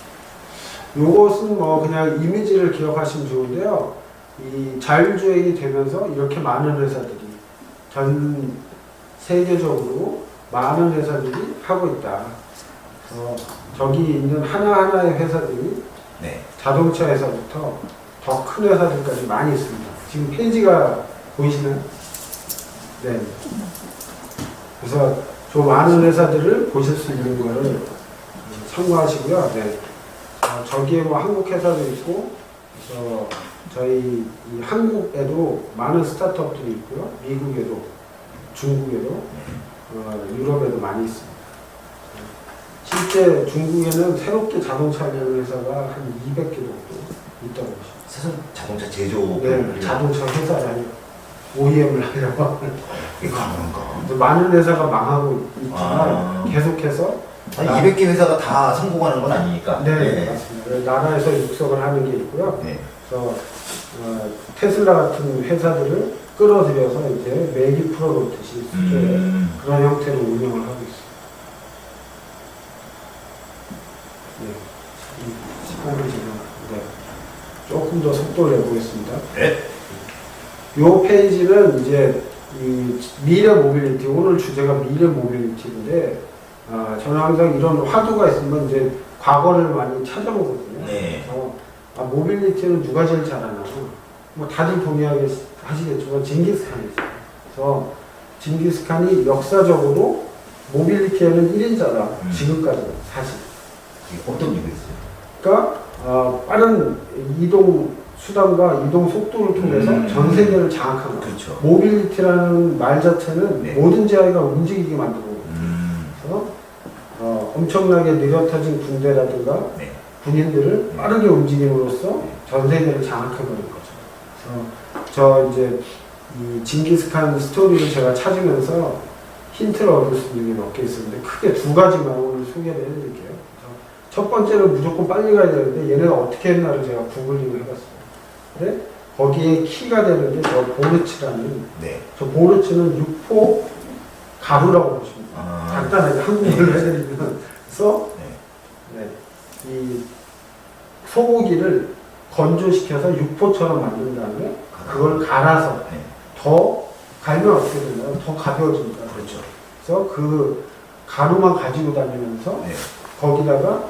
[SPEAKER 2] 요것은 뭐 그냥 이미지를 기억하시면 좋은데요. 이 자율주행이 되면서 이렇게 많은 회사들이 전 세계적으로 많은 회사들이 하고 있다. 저기 있는 하나하나의 회사들이
[SPEAKER 1] 네.
[SPEAKER 2] 자동차 회사부터 더 큰 회사들까지 많이 있습니다. 지금 페이지가 보이시나요? 네. 그래서 저 많은 회사들을 보실 수 있는 거를 참고하시고요. 네. 저기에 뭐 한국 회사도 있고, 그래서 저희 이 한국에도 많은 스타트업들이 있고요. 미국에도, 중국에도, 유럽에도 많이 있습니다. 실제 중국에는 새롭게 자동차 내는 회사가 한 200개 정도 있다고 보시면
[SPEAKER 1] 사실 자동차 제조
[SPEAKER 2] 네, 자동차 회사를 OEM을 하려고 하는
[SPEAKER 1] 이게 가능한가?
[SPEAKER 2] 많은 회사가 망하고 있지만 계속해서
[SPEAKER 1] 아니 200개 회사가 다 성공하는 건 아니니까.
[SPEAKER 2] 네, 맞습니다. 나라에서 육성을 하는 게 있고요.
[SPEAKER 1] 네.
[SPEAKER 2] 그래서 테슬라 같은 회사들을 끌어들여서 이제 매기 풀어놓듯이 그런 형태로 운영을 하고 있습니다. 네, 시간을 지금 조금 더 속도를 내보겠습니다.
[SPEAKER 1] 네.
[SPEAKER 2] 요 페이지는 이제 이 미래 모빌리티, 오늘 주제가 미래 모빌리티인데, 저는 항상 이런 화두가 있으면 이제 과거를 많이 찾아보거든요.
[SPEAKER 1] 네.
[SPEAKER 2] 모빌리티는 누가 제일 잘하나? 뭐 다들 동의하시겠지만 징기스칸이죠. 그래서 징기스칸이 역사적으로 모빌리티에는 1인자다. 지금까지 사실.
[SPEAKER 1] 어떤 이유가 있어요?
[SPEAKER 2] 그러니까 빠른 이동 수단과 이동 속도를 통해서 전 세계를 장악한 거죠.
[SPEAKER 1] 그렇죠.
[SPEAKER 2] 모빌리티라는 말 자체는
[SPEAKER 1] 네.
[SPEAKER 2] 모든 지하가 움직이게 만들고 그래서 엄청나게 느려터진 군대라든가
[SPEAKER 1] 네.
[SPEAKER 2] 군인들을 빠르게 움직임으로써 전 세계를 장악해버린 거죠. 그래서 저 이제 이 징기스칸 스토리를 제가 찾으면서 힌트를 얻을 수 있는 게 몇 개 있었는데 크게 두 가지만 오늘 소개를 해드릴게요. 첫 번째는 무조건 빨리 가야 되는데 얘네가 어떻게 했나를 제가 구글링을 해봤어요. 근데 거기에 키가 되는 게 저 보르츠라는
[SPEAKER 1] 네.
[SPEAKER 2] 저 보르츠는 육포 가루라고 보시면 돼요. 간단하게 한국말로 해드리면 그래서 네, 이 소고기를 건조시켜서 육포처럼 만든 다음에 그걸 갈아서
[SPEAKER 1] 네.
[SPEAKER 2] 더 갈면 어떻게 되나요? 더 가벼워집니다.
[SPEAKER 1] 그렇죠.
[SPEAKER 2] 그래서 그 가루만 가지고 다니면서
[SPEAKER 1] 네.
[SPEAKER 2] 거기다가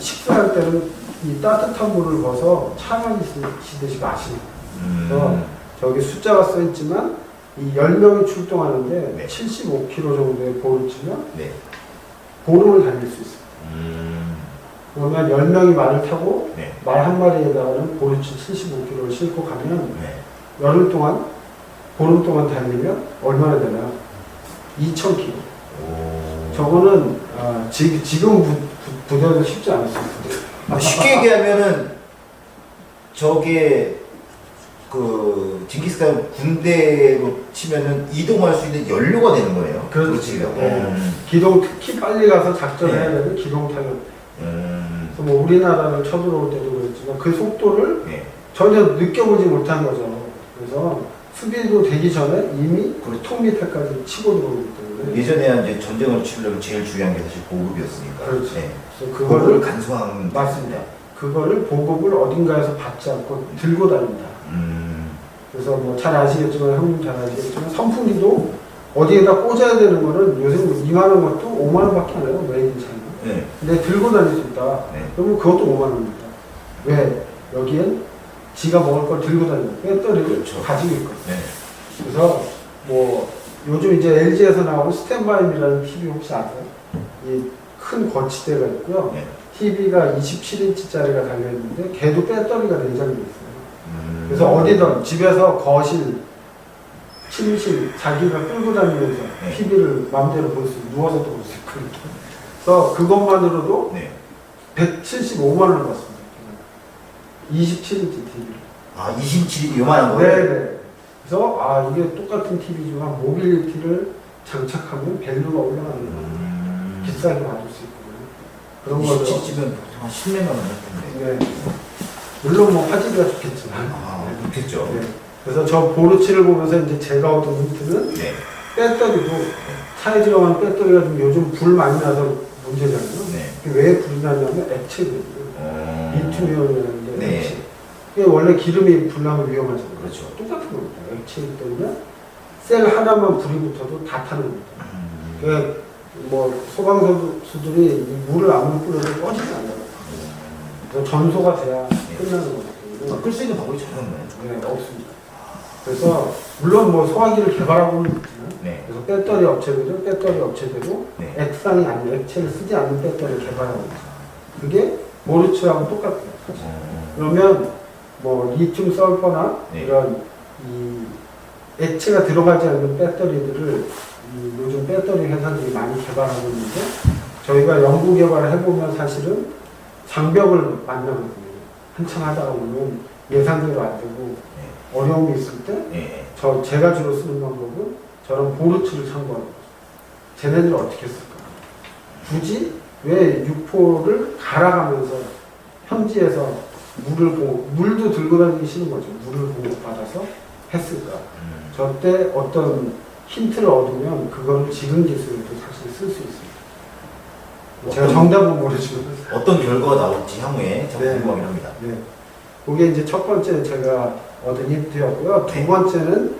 [SPEAKER 2] 식사할 때는 이 따뜻한 물을 벗어 차 마시듯이 마시는 그래서 저기 숫자가 써 있지만 이 10명이 출동하는데
[SPEAKER 1] 네.
[SPEAKER 2] 75km 정도의 보르치면
[SPEAKER 1] 네.
[SPEAKER 2] 보름을 달릴 수 있어요. 그러면 10명이 말을 타고
[SPEAKER 1] 네.
[SPEAKER 2] 말 한 마리에다가는 보르치 75km를 싣고 가면
[SPEAKER 1] 네.
[SPEAKER 2] 열흘 동안 보름 동안 달리면 얼마나 되나요? 2,000km. 저거는 지금 부대도 쉽지 않을 수 있어요.
[SPEAKER 1] 쉽게 얘기하면은 저게 그 징기스칸 군대로 치면은 이동할 수 있는 연료가 되는 거네요.
[SPEAKER 2] 그렇지.
[SPEAKER 1] 그렇죠.
[SPEAKER 2] 네. 기동 특히 빨리 가서 작전해야 되는 기동 타격. 그래서 뭐 우리나라를 쳐들어올 때도 그랬지만 그 속도를
[SPEAKER 1] 네.
[SPEAKER 2] 전혀 느껴보지 못한 거죠. 그래서 수비도 되기 전에 이미
[SPEAKER 1] 그렇죠.
[SPEAKER 2] 통 밑에까지 치고 들어오기 때문에
[SPEAKER 1] 예전에 이제 전쟁을 치려면 제일 중요한 게 사실 보급이었으니까.
[SPEAKER 2] 그렇죠.
[SPEAKER 1] 네.
[SPEAKER 2] 그래서
[SPEAKER 1] 그거를
[SPEAKER 2] 그거를
[SPEAKER 1] 간소한.
[SPEAKER 2] 맞습니다. 그거를 보급을 어딘가에서 받지 않고 들고 다닌다. 그래서 뭐 잘 아시겠지만 형님 잘 아시겠지만 선풍기도 어디에다 꽂아야 되는 거는 요새 뭐 2만 원 것도 5만 원밖에 안 해요. 메이드 차이는.
[SPEAKER 1] 네.
[SPEAKER 2] 근데 들고 다닐 수 있다.
[SPEAKER 1] 네.
[SPEAKER 2] 그러면 그것도 5만 원입니다. 왜? 여기엔 지가 먹을 걸 들고 다니는 배터리를
[SPEAKER 1] 그렇죠.
[SPEAKER 2] 가지고 있거든요.
[SPEAKER 1] 네.
[SPEAKER 2] 그래서 뭐 요즘 이제 LG에서 나오는 스탠바임이라는 TV 혹시 아세요? 이 큰 거치대가 있고요.
[SPEAKER 1] 네.
[SPEAKER 2] TV가 27인치짜리가 달려있는데 걔도 배터리가 내장돼 있어요. 그래서 어디든 집에서 거실, 침실 자기가 끌고 다니면서
[SPEAKER 1] 네.
[SPEAKER 2] TV를 마음대로 볼 수 있고 누워서도 볼 수 있고 이렇게. 그래서 그것만으로도
[SPEAKER 1] 네.
[SPEAKER 2] 175만 원을 받습니다. 27인치 TV를.
[SPEAKER 1] 아, 27이 요만한 거예요?
[SPEAKER 2] 네네. 그래서 이게 똑같은 TV지만 모빌리티를 장착하면 밸류가 올라가는 거예요. 비싸게 받을 수 있거든요. 그런 거죠.
[SPEAKER 1] 27쯤은 보통 한 10몇만 원 할 텐데.
[SPEAKER 2] 네. 물론 뭐 화질이가 좋겠지만.
[SPEAKER 1] 그렇겠죠.
[SPEAKER 2] 네. 그래서 저 보르치를 보면서 이제 제가 얻은 힌트는
[SPEAKER 1] 네.
[SPEAKER 2] 배터리도 차에 들어가는 배터리가 좀 요즘 불 많이 나서 문제잖아요.
[SPEAKER 1] 네.
[SPEAKER 2] 그게 왜 불이 나냐면 액체거든요. 리튬이온이라는 게
[SPEAKER 1] 네.
[SPEAKER 2] 액체. 이게 원래 기름이 불나면 위험하잖아요.
[SPEAKER 1] 그렇죠.
[SPEAKER 2] 똑같은 겁니다. 액체이기 때문에 셀 하나만 불이 붙어도 다 타는 겁니다. 그게 뭐 소방서들이 이 물을 아무리 뿌려도 꺼지지 않아요. 그래서 전소가 돼야 끝나는 거거든요.
[SPEAKER 1] 끌 수 있는 방법이 전혀 없나요?
[SPEAKER 2] 네, 없습니다. 그래서 물론 뭐 소화기를 개발하고는 있지만
[SPEAKER 1] 네.
[SPEAKER 2] 그래서 배터리 업체들도
[SPEAKER 1] 네.
[SPEAKER 2] 액상이 아닌 액체를 쓰지 않는 배터리를 개발하고 있어요. 그게 보르츠하고 똑같아요. 그러면 뭐 리튬 설퍼나
[SPEAKER 1] 네.
[SPEAKER 2] 이런 이 액체가 들어가지 않는 배터리들을 요즘 배터리 회사들이 많이 개발하고 있는데 저희가 연구 개발을 해보면 사실은 장벽을 만나거든요. 한참 하다가 보면 예상대로 안 되고 어려움이 있을 때
[SPEAKER 1] 네.
[SPEAKER 2] 제가 주로 쓰는 방법은 저런 보르츠를 참고하는 거죠. 쟤네들 어떻게 쓸까? 굳이 왜 육포를 갈아가면서 현지에서 물도 들고 다니기 싫은 거죠. 물을 공급받아서 했을까? 저때 어떤 힌트를 얻으면 그거를 지금 기술에도 사실 쓸 수 있습니다. 제가 정답은 모르지만
[SPEAKER 1] 어떤 결과가 나올지 향후에 참
[SPEAKER 2] 네.
[SPEAKER 1] 궁금하긴 합니다.
[SPEAKER 2] 네. 그게 이제 첫 번째 제가 얻은 힌트였고요. 두 번째는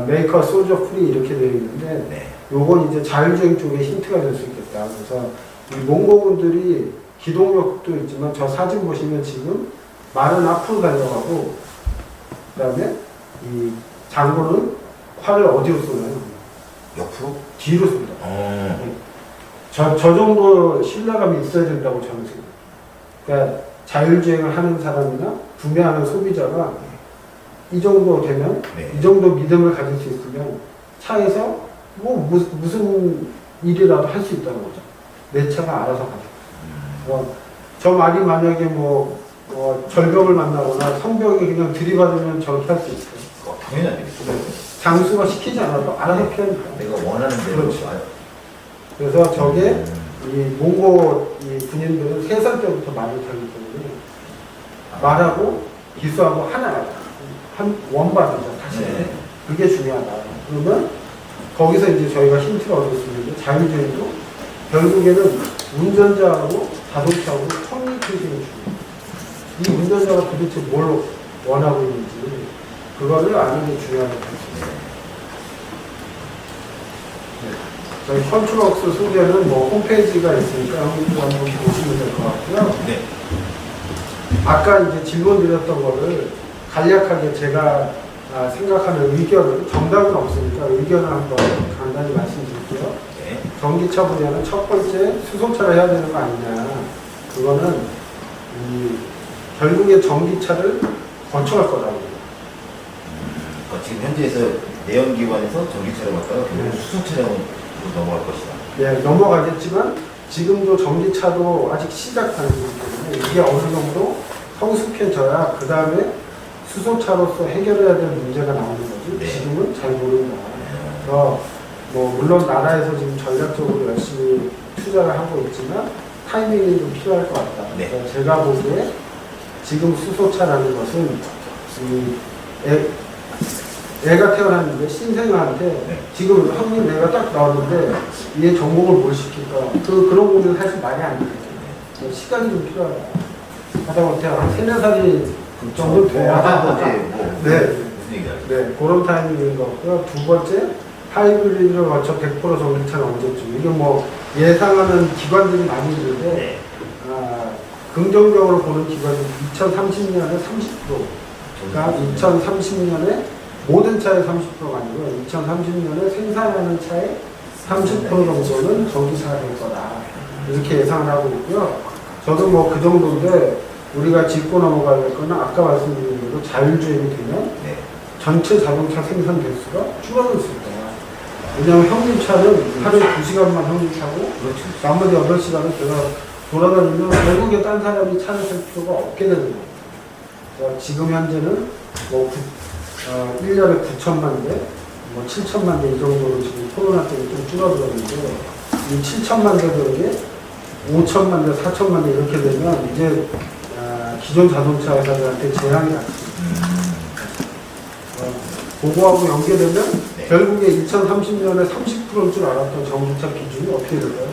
[SPEAKER 2] 메이커 소저 프리 이렇게 되어 있는데
[SPEAKER 1] 네.
[SPEAKER 2] 요건 이제 자율주행 쪽에 힌트가 될 수 있겠다. 그래서 이 몽고분들이 기동력도 있지만 저 사진 보시면 지금 말은 앞으로 달려가고 그다음에 이 장군은 활을 어디로 쏘나요?
[SPEAKER 1] 옆으로?
[SPEAKER 2] 뒤로 쏩니다.
[SPEAKER 1] 어.
[SPEAKER 2] 저 정도 신뢰감이 있어야 된다고 저는 생각해요. 그러니까 자율주행을 하는 사람이나 구매하는 소비자가 이 정도 되면,
[SPEAKER 1] 네.
[SPEAKER 2] 이 정도 믿음을 가질 수 있으면 차에서 뭐 무슨 일이라도 할 수 있다는 거죠. 내 차가 알아서 가죠. 저 말이 만약에 절벽을 만나거나 성벽에 그냥 들이받으면 저렇게 할 수 있어요.
[SPEAKER 1] 당연히 안 되겠죠.
[SPEAKER 2] 장수가 시키지 않아도 알아서 피합니다.
[SPEAKER 1] 내가 원하는 대로.
[SPEAKER 2] 그렇죠. 그래서 저게 이 몽고 이 군인들은 3살 때부터 말을 타기 때문에 말하고 기수하고 하나 한 원반이죠 사실.
[SPEAKER 1] 네.
[SPEAKER 2] 그게 중요하다. 그러면 거기서 이제 저희가 힌트를 얻을 수 있는 게 자율주행도 결국에는 운전자하고 자동차하고 커뮤니케이션이 중요해요. 이 운전자가 도대체 뭘 원하고 있는지 그거를 아는 게 중요하다고 했습니다. 저희 컨트럭스 소개는 뭐 홈페이지가 있으니까 한번 보시면 될 것 같고요.
[SPEAKER 1] 네.
[SPEAKER 2] 아까 이제 질문 드렸던 거를 간략하게 제가 생각하는 의견을 정답은 없으니까 의견을 한번 간단히 말씀드릴게요.
[SPEAKER 1] 네.
[SPEAKER 2] 전기차 분야는 첫 번째 수소차를 해야 되는 거 아니냐. 그거는 결국에 전기차를 거쳐갈 거라고.
[SPEAKER 1] 그러니까 지금 현재에서 내연기관에서 전기차를 갔다가 결국
[SPEAKER 2] 네.
[SPEAKER 1] 수소차량으로 넘어갈 것이다.
[SPEAKER 2] 네, 넘어가겠지만 지금도 전기차도 아직 시작 단계이기 때문에 이게 어느 정도 성숙해져야 그 다음에 수소차로서 해결해야 될 문제가 나오는 거지.
[SPEAKER 1] 네.
[SPEAKER 2] 지금은 잘 모른다. 그래서 뭐 물론 나라에서 지금 전략적으로 열심히 투자를 하고 있지만 타이밍이 좀 필요할 것 같다.
[SPEAKER 1] 네.
[SPEAKER 2] 그래서 제가 보기에 지금 수소차라는 것은 애가 태어났는데 신생아한테
[SPEAKER 1] 네.
[SPEAKER 2] 지금 형님 내가 딱 나왔는데 얘 전공을 뭘 시킬까 그런 고민은 사실 많이 안 돼요. 시간이 좀 필요하다. 하다못해 한 3, 4살이 정도 돼야
[SPEAKER 1] 이제 뭐
[SPEAKER 2] 네.
[SPEAKER 1] 무슨 얘기야?
[SPEAKER 2] 네, 그런 타이밍인 것 같고요. 두 번째, 하이브리드를 거쳐 100% 전기차는 언제쯤. 이게 뭐 예상하는 기관들이 많이 있는데
[SPEAKER 1] 네.
[SPEAKER 2] 긍정적으로 보는 기관이 2030년에 30%. 그러니까 2030년에 모든 차의 30%가 아니고 2030년에 생산하는 차의 30% 정도는 전기차가 될 거다. 이렇게 예상을 하고 있고요. 저도 뭐 그 정도인데 우리가 짚고 넘어가야 될 거는 아까 말씀드린 대로 자율주행이 되면
[SPEAKER 1] 네.
[SPEAKER 2] 전체 자동차 생산 대수가 줄어들 수 있다. 왜냐하면 형님 차는 하루에 2시간만 형님 차고
[SPEAKER 1] 그렇죠.
[SPEAKER 2] 나머지 8시간은 제가 돌아다니면 결국에 딴 사람이 차를 쓸 필요가 없게 되는 거예요. 그래서 지금 현재는 뭐 1년에 9천만 대, 뭐 7천만 대 이 정도로 지금 코로나 때문에 좀 줄어들었는데 이 7천만 대들에게 5천만 대, 4천만 대 이렇게 되면 이제 기존 자동차 회사들한테 재앙이 왔습니다. 그거하고 연계되면
[SPEAKER 1] 네.
[SPEAKER 2] 결국에 2030년에 30%일 줄 알았던 전기차 기준이 어떻게 될까요?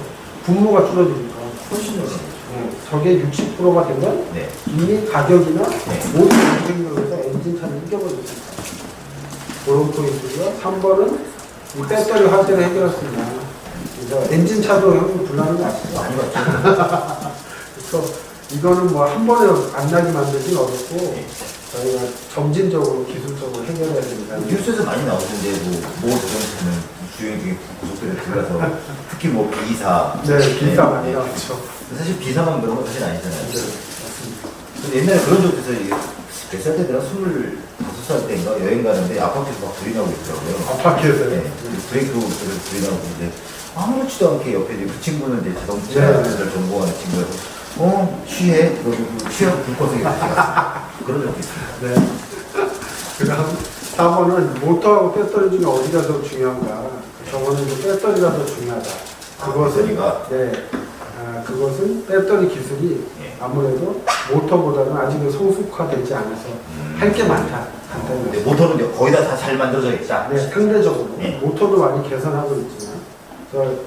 [SPEAKER 2] 분모가 줄어드니까 훨씬 더 네. 저게 60%가 되면
[SPEAKER 1] 네.
[SPEAKER 2] 이미 가격이나
[SPEAKER 1] 네.
[SPEAKER 2] 모든 경쟁력에서 엔진차를 이겨버렸습니다. 그런 포인트고요. 3번은 이 배터리 화재를 해결했습니다. 그래서 엔진차도 형님 불나는 거 아시죠?
[SPEAKER 1] 많이 봤죠.
[SPEAKER 2] 그래서 이거는 뭐 한 번에 안 나게 만들긴 어렵고
[SPEAKER 1] 네.
[SPEAKER 2] 저희가 점진적으로 기술적으로 해결해야 됩니다.
[SPEAKER 1] 뉴스에서 많이 나오던데 뭐 자동차는 주행이 고속도로에 들어가서 특히 뭐 비사.
[SPEAKER 2] 네, 기사 많이
[SPEAKER 1] 네.
[SPEAKER 2] 나왔죠.
[SPEAKER 1] 사실 비사만 그런 건 사실 아니잖아요.
[SPEAKER 2] 네, 맞습니다.
[SPEAKER 1] 근데 옛날에 그런 적도 있어요. 몇 살 때더라? 25살 때인가 여행 가는데 아파트에서 막 불이 나고 있더라고요.
[SPEAKER 2] 아파트에서요?
[SPEAKER 1] 네. 브레이크 불이 나고 있는데 아무렇지도 않게 옆에 이제 그 친구는 이제 자동차를
[SPEAKER 2] 네.
[SPEAKER 1] 전공하는 친구여서 취해? 너 취하고 불꺼서기 같이 갔어. 그런 적도 있습니다.
[SPEAKER 2] 네. 그 다음 4번은 모터하고 배터리 중에 어디가 더 중요한가? 저거는 이제 배터리가 더 중요하다. 그것은
[SPEAKER 1] 배터리가?
[SPEAKER 2] 네. 그것은 배터리 기술이
[SPEAKER 1] 예.
[SPEAKER 2] 아무래도 모터보다는 아직은 성숙화되지 않아서 할 게 많다. 간단히
[SPEAKER 1] 근데
[SPEAKER 2] 말해서.
[SPEAKER 1] 모터는 거의 다 잘 만들어져 있다.
[SPEAKER 2] 네, 상대적으로
[SPEAKER 1] 네.
[SPEAKER 2] 모터도 많이 개선하고 있지만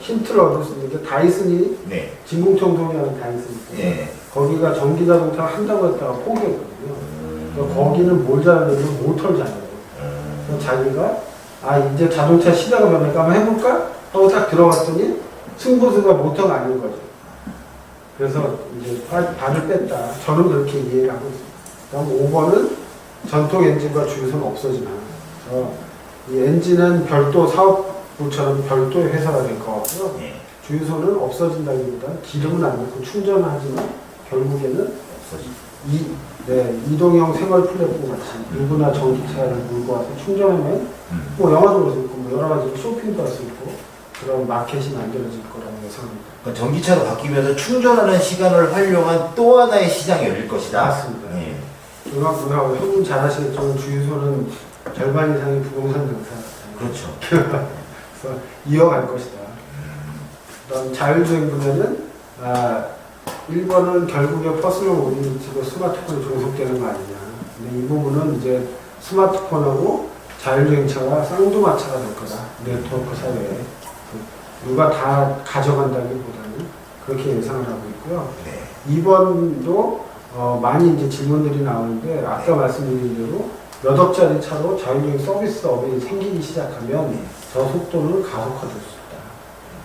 [SPEAKER 2] 힌트를 얻을 수 있는 게 다이슨이
[SPEAKER 1] 네.
[SPEAKER 2] 진공청소기하는 다이슨이 있어요.
[SPEAKER 1] 예.
[SPEAKER 2] 거기가 전기자동차 한다고 했다가 포기했거든요. 그래서 거기는 뭘 잘하냐면 모터를 잘해요. 그래서 자기가 이제 자동차 시대가 변할까 한번 해볼까? 하고 딱 들어갔더니 승부수가 모터가 아닌 거죠. 그래서 이제 발을 뺐다. 저는 그렇게 이해를 하고 있습니다. 그다음 5번은 전통 엔진과 주유소는 없어지나. 이 엔진은 별도 사업부처럼 별도의 회사가 될 것 같고요.
[SPEAKER 1] 예.
[SPEAKER 2] 주유소는 없어진다기보다 기름은 안 넣고 충전을 하지만 결국에는 이동형 생활 플랫폼 같이 누구나 전기차를 몰고 와서 충전하면 뭐 영화도 볼 수 있고 뭐 여러 가지로 쇼핑도 할 수 있고 그런 마켓이 만들어질 거라고 예상합니다.
[SPEAKER 1] 그러니까 전기차로 바뀌면서 충전하는 시간을 활용한 또 하나의 시장이 열릴 것이다.
[SPEAKER 2] 맞습니다.
[SPEAKER 1] 예.
[SPEAKER 2] 그만큼 형님 잘 아시겠지만 주유소는 절반 이상이 부동산 장사.
[SPEAKER 1] 그렇죠.
[SPEAKER 2] 그래서 이어갈 것이다. 그다음 자율주행 분야는 1번은 결국에 퍼스널 모빌리티로 스마트폰이 종속되는 거 아니냐. 근데 이 부분은 이제 스마트폰하고 자율주행차가 쌍두마차가 될 거다. 네트워크 사회에. 누가 다 가져간다기보다는 그렇게 예상을 하고 있고요.
[SPEAKER 1] 네.
[SPEAKER 2] 2번도 많이 이제 질문들이 나오는데 아까 말씀드린 대로 몇 억짜리 차로 자율주행 서비스업이 생기기 시작하면 저 속도는 가속화될 수 있다.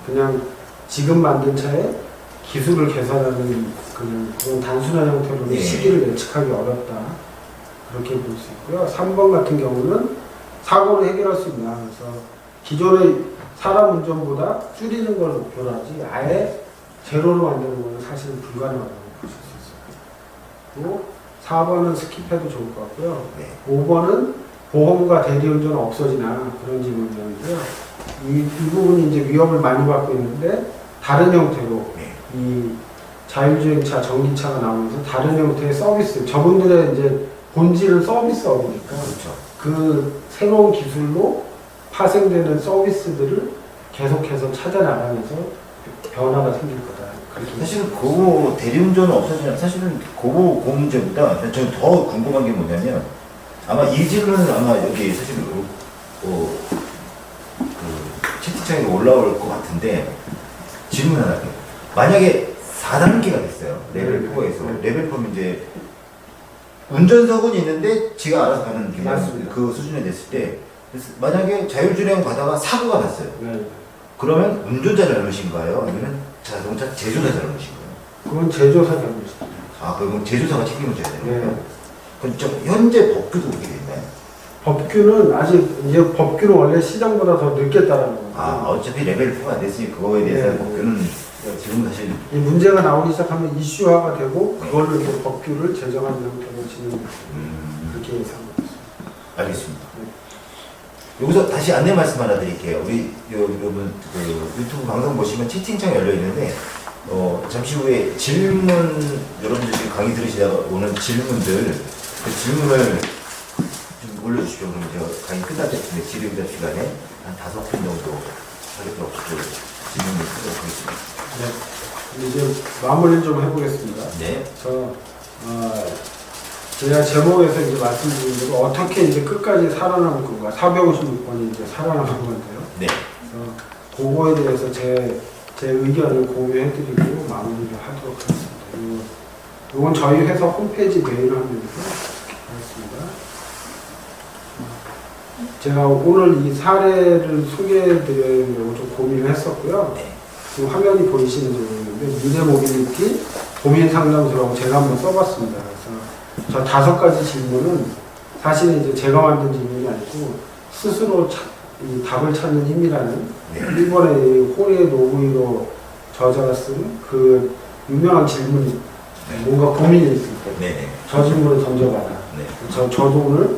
[SPEAKER 2] 그냥 지금 만든 차에 기술을 개선하는 그런 단순한 형태로는
[SPEAKER 1] 예.
[SPEAKER 2] 시기를 예측하기 어렵다. 그렇게 볼 수 있고요. 3번 같은 경우는 사고를 해결할 수 있나. 그래서 기존의 사람 운전보다 줄이는 걸 목표로 하지 아예 제로로 만드는 것은 사실은 불가능하다고 보실 수 있어요. 그리고 4번은 스킵해도 좋을 것 같고요.
[SPEAKER 1] 네.
[SPEAKER 2] 5번은 보험과 대리운전 없어지나 그런 질문이었는데요. 이 부분이 이제 위협을 많이 받고 있는데 다른 형태로
[SPEAKER 1] 네.
[SPEAKER 2] 이 자율주행차, 전기차가 나오면서 다른 형태의 서비스, 저분들의 이제 본질은 서비스업이니까
[SPEAKER 1] 그렇죠.
[SPEAKER 2] 그 새로운 기술로 파생되는 서비스들을 계속해서 찾아나가면서 변화가 생길 거다. 그렇게
[SPEAKER 1] 사실은 그 대리운전은 없어지면 사실은 그 문제보다 저는 더 궁금한 게 뭐냐면 아마 이 질문은 아마 여기 사실 그 채팅창에 올라올 것 같은데 질문 하나 할게요. 만약에 4단계가 됐어요. 레벨 4에서 레벨 4면 이제 운전석은 있는데 지가 알아서 가는
[SPEAKER 2] 맞습니다.
[SPEAKER 1] 그 수준에 됐을 때 만약에 자율주행 가다가 사고가 났어요.
[SPEAKER 2] 네.
[SPEAKER 1] 그러면 운전자 잘못인가요? 아니면 자동차 제조사 잘못인가요?
[SPEAKER 2] 그건 제조사 잘못이죠.
[SPEAKER 1] 그러면 제조사가 책임을 져야 되는 거예요?
[SPEAKER 2] 네.
[SPEAKER 1] 그럼 좀 현재 법규도 그렇게 됐나요?
[SPEAKER 2] 법규는 아직 이제 법규는 원래 시장보다 더 늦게 따르는 거예요.
[SPEAKER 1] 어차피 레벨 4가 안 됐으니 그거에 대해서
[SPEAKER 2] 네.
[SPEAKER 1] 법규는 지금 사실
[SPEAKER 2] 이 문제가 나오기 시작하면 이슈화가 되고 그걸로 이제 법규를 제정하는 형태로 진행 그렇게 예상하고 있습니다.
[SPEAKER 1] 알겠습니다. 여기서 다시 안내 말씀 하나 드릴게요. 우리 여러분 그 유튜브 방송 보시면 채팅창 열려 있는데 잠시 후에 질문 여러분들 지금 강의 들으시다가 오는 질문들 그 질문을 좀 올려주십시오. 그럼 제가 강의 끝날 때쯤에 질의응답 시간에 한 5분 정도 하도록 질문을 하도록 하겠습니다.
[SPEAKER 2] 네. 이제 마무리를 좀 해보겠습니다.
[SPEAKER 1] 네.
[SPEAKER 2] 제가 제목에서 이제 말씀드린 대로 어떻게 이제 끝까지 살아남을 건가. 456번이 이제 살아남은 건데요.
[SPEAKER 1] 네.
[SPEAKER 2] 그래서 그거에 대해서 제 의견을 공유해드리고 마무리를 하도록 하겠습니다. 이건 저희 회사 홈페이지 메일 화면에서 하겠습니다. 제가 오늘 이 사례를 소개해드리려고 좀 고민을 했었고요.
[SPEAKER 1] 네.
[SPEAKER 2] 지금 화면이 보이시는 부분인데 미래 모빌리티 고민 상담소라고 제가 한번 써봤습니다. 그래서 저 5가지 질문은 사실은 이제 제가 만든 질문이 아니고 스스로 이 답을 찾는 힘이라는
[SPEAKER 1] 네.
[SPEAKER 2] 일본의 호리에 노부이로 저자가 쓴 그 유명한 질문이 뭔가 고민이 있을 때
[SPEAKER 1] 네.
[SPEAKER 2] 저 질문을 던져봐라.
[SPEAKER 1] 네.
[SPEAKER 2] 저도 오늘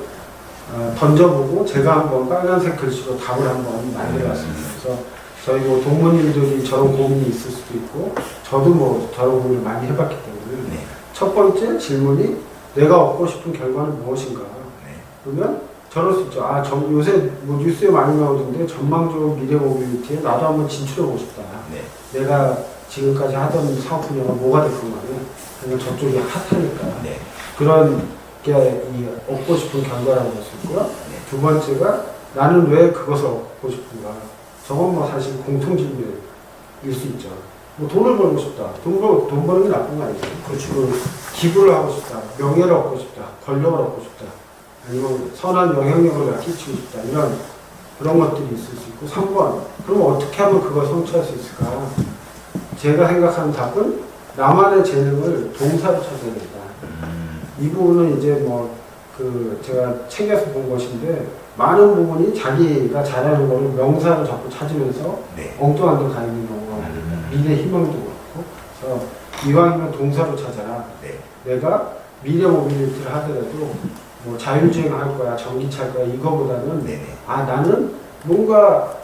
[SPEAKER 2] 던져보고 제가 한번 빨간색 글씨로 답을 한번 만들어봤습니다. 그래서 저희 뭐 동무님들이 저런 고민이 있을 수도 있고 저도 뭐 저런 고민을 많이 해봤기 때문에
[SPEAKER 1] 네.
[SPEAKER 2] 첫 번째 질문이 내가 얻고 싶은 결과는 무엇인가?
[SPEAKER 1] 네.
[SPEAKER 2] 그러면 저럴 수 있죠. 요새 뭐 뉴스에 많이 나오던데 전망적인 미래 모빌리티에 나도 한번 진출해보고 싶다.
[SPEAKER 1] 네.
[SPEAKER 2] 내가 지금까지 하던 사업 분야가 뭐가 될 건가요? 그냥 저쪽이 핫하니까.
[SPEAKER 1] 네.
[SPEAKER 2] 그런 게 이 얻고 싶은 결과라고 볼 수 있고요.
[SPEAKER 1] 네.
[SPEAKER 2] 두 번째가 나는 왜 그것을 얻고 싶은가? 저건 뭐 사실 공통 질문일 수 있죠. 뭐 돈을 벌고 싶다. 돈 버는 게 나쁜 거 아니죠.
[SPEAKER 1] 그렇죠.
[SPEAKER 2] 기부를 하고 싶다. 명예를 얻고 싶다. 권력을 얻고 싶다. 아니면 선한 영향력을 끼치고 싶다. 그런 것들이 있을 수 있고. 3번. 그럼 어떻게 하면 그걸 성취할 수 있을까? 제가 생각하는 답은 나만의 재능을 동사로 찾아야 된다. 이 부분은 이제 제가 책에서 본 것인데 많은 부분이 자기가 잘하는 거를 명사로 자꾸 찾으면서
[SPEAKER 1] 네.
[SPEAKER 2] 엉뚱한 데 가 있는 경우가 많아요. 미래 희망도 그렇고. 그래서 이왕이면 동사로 찾아라.
[SPEAKER 1] 네.
[SPEAKER 2] 내가 미래 모빌리티를 하더라도 뭐 자율주행 할 거야, 전기차 할 거야 이거보다는
[SPEAKER 1] 네네.
[SPEAKER 2] 나는 뭔가